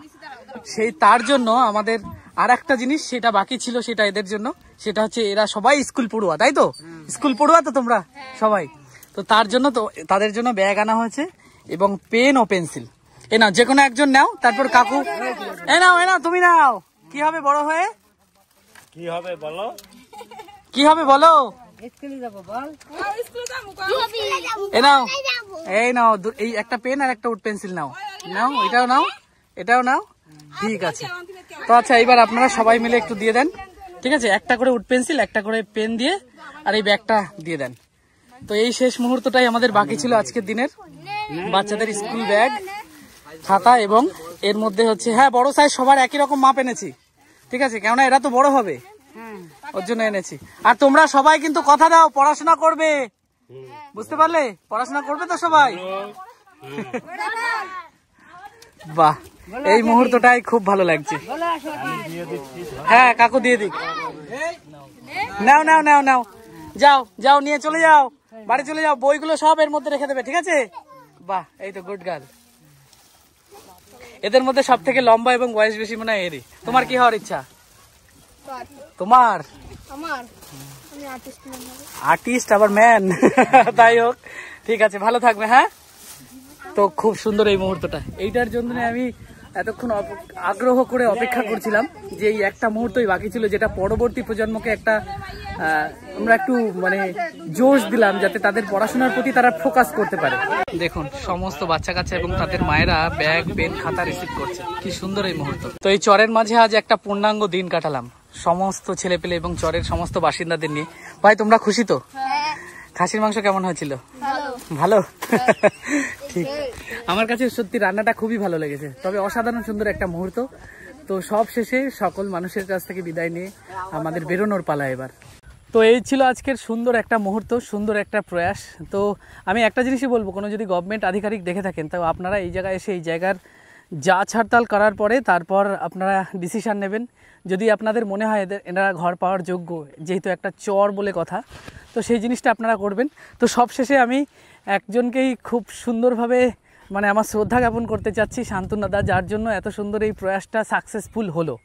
সেই তার জন্য আমাদের আর একটা জিনিস সেটা বাকি ছিল, সেটা এদের জন্য, সেটা হচ্ছে এরা সবাই স্কুল পড়ুয়া, তাই তো? স্কুল পড়ুয়া তো তোমরা সবাই, তো তার জন্য তো তাদের জন্য ব্যাগ আনা হয়েছে এবং পেন ও পেন্সিল। এ নাও, যে কোনো একজন নাও, তারপর কাকু এ নাও, তুমি নাও। কি হবে বড় হয়ে? কি হবে বলো? কি হবে বলো? এ নাও, এই নাও, এই একটা পেন আর একটা উড পেন্সিল নাও। নাও, এটাও নাও, এটাও নাও। ঠিক আছে, তো আচ্ছা এবার আপনারা সবাই মিলে একটু দিয়ে দেন, ঠিক আছে? একটা করে উড পেন্সিল, একটা করে পেন দিয়ে, আর এই ব্যাগটা দিয়ে দেন। তো এই শেষ মুহূর্তটাই আমাদের বাকি ছিল আজকের দিনের। বাচ্চাদের স্কুল ব্যাগ, খাতা এবং এর মধ্যে হচ্ছে, হ্যাঁ বড় সাইজ সবার একই রকম মাপ এনেছি, ঠিক আছে? কেননা এরা তো বড় হবে, ওর জন্য এনেছি। আর তোমরা সবাই কিন্তু কথা দাও, পড়াশোনা করবে, বুঝতে পারলে? পড়াশোনা করবে তো সবাই? বাহ, এই মুহূর্তটাই খুব ভালো লাগছে। হ্যাঁ কাকু দিয়ে দিক। নাও নাও নাও নাও, যাও যাও, নিয়ে চলে যাও, বাড়ি চলে যাও, বইগুলো সব এর মধ্যে রেখে দেবে, ঠিক আছে? বাহ, এই তো গুড গার্ল। এদের মধ্যে সব থেকে লম্বা এবং বয়স বেশি মনে হয় এরই। তোমার কি হওয়ার ইচ্ছা? তোমার আর্টিস্ট, আবার ম্যান। তাই হোক, ঠিক আছে, ভালো থাকবে। হ্যাঁ, তো খুব সুন্দর এই মুহূর্তটা, এইটার জন্য আমি এতক্ষণ আগ্রহ করে অপেক্ষা করছিলাম যে এই একটা মুহূর্তই বাকি ছিল, যেটা পরবর্তী প্রজন্মকে একটা আমরা একটু মানে জোশ দিলাম, যাতে তাদের পড়াশোনার প্রতি তারা ফোকাস করতে পারে। দেখুন সমস্ত বাচ্চা কাচ্চা এবং তাদের মায়েরা ব্যাগ, পেন, খাতা রিসিভ করছে, কি সুন্দর এই মুহূর্ত। তো এই চরের মাঝে আজ একটা পূর্ণাঙ্গ দিন কাটালাম সমস্ত ছেলেপেলে এবং চরের সমস্ত বাসিন্দাদের নিয়ে। ভাই তোমরা খুশি তো? খাসির মাংস কেমন হয়েছিল? ভালো। ঠিক, আমার কাছে সত্যি রান্নাটা খুবই ভালো লেগেছে, তবে অসাধারণ সুন্দর একটা মুহূর্ত। তো সব শেষে সকল মানুষের কাছ থেকে বিদায় নিয়ে আমাদের বেরোনোর পালা এবার। তো এই ছিল আজকের সুন্দর একটা মুহূর্ত, সুন্দর একটা প্রয়াস। তো আমি একটা জিনিসই বলবো, কোনো যদি গভর্নমেন্ট আধিকারিক দেখে থাকেন, তো আপনারা এই জায়গায় এসে এই জায়গার যাচ হাড়তাল করার পরে তারপর আপনারা ডিসিশান নেবেন। যদি আপনাদের মনে হয় এনারা ঘর পাওয়ার যোগ্য, যেহেতু একটা চর বলে কথা, তো সেই জিনিসটা আপনারা করবেন। তো সবশেষে আমি একজনকেই খুব সুন্দরভাবে মানে আমার শ্রদ্ধা জ্ঞাপন করতে চাচ্ছি, শান্তনু দাদা, যার জন্য এত সুন্দর এই প্রয়াসটা সাকসেসফুল হলো।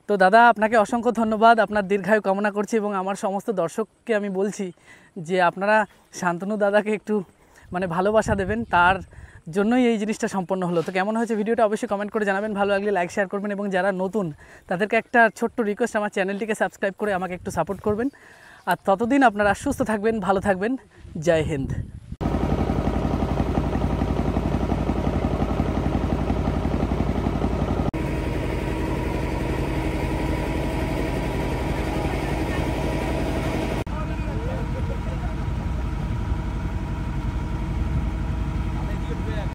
তো দাদা আপনাকে অসংখ্য ধন্যবাদ, আপনার দীর্ঘায়ু কামনা করছি এবং আমার সমস্ত দর্শককে আমি বলছি যে আপনারা শান্তনু দাদাকে একটু মানে ভালোবাসা দেবেন, তার জন্যই এই জিনিসটা সম্পন্ন হলো। তো কেমন হয়েছে ভিডিওটা অবশ্যই কমেন্ট করে জানাবেন, ভালো লাগলে লাইক শেয়ার করবেন এবং যারা নতুন তাদেরকে একটা ছোট্ট রিকোয়েস্ট, আমার চ্যানেলটিকে সাবস্ক্রাইব করে আমাকে একটু সাপোর্ট করবেন। আর ততদিন আপনারা সুস্থ থাকবেন, ভালো থাকবেন। জয় হিন্দ।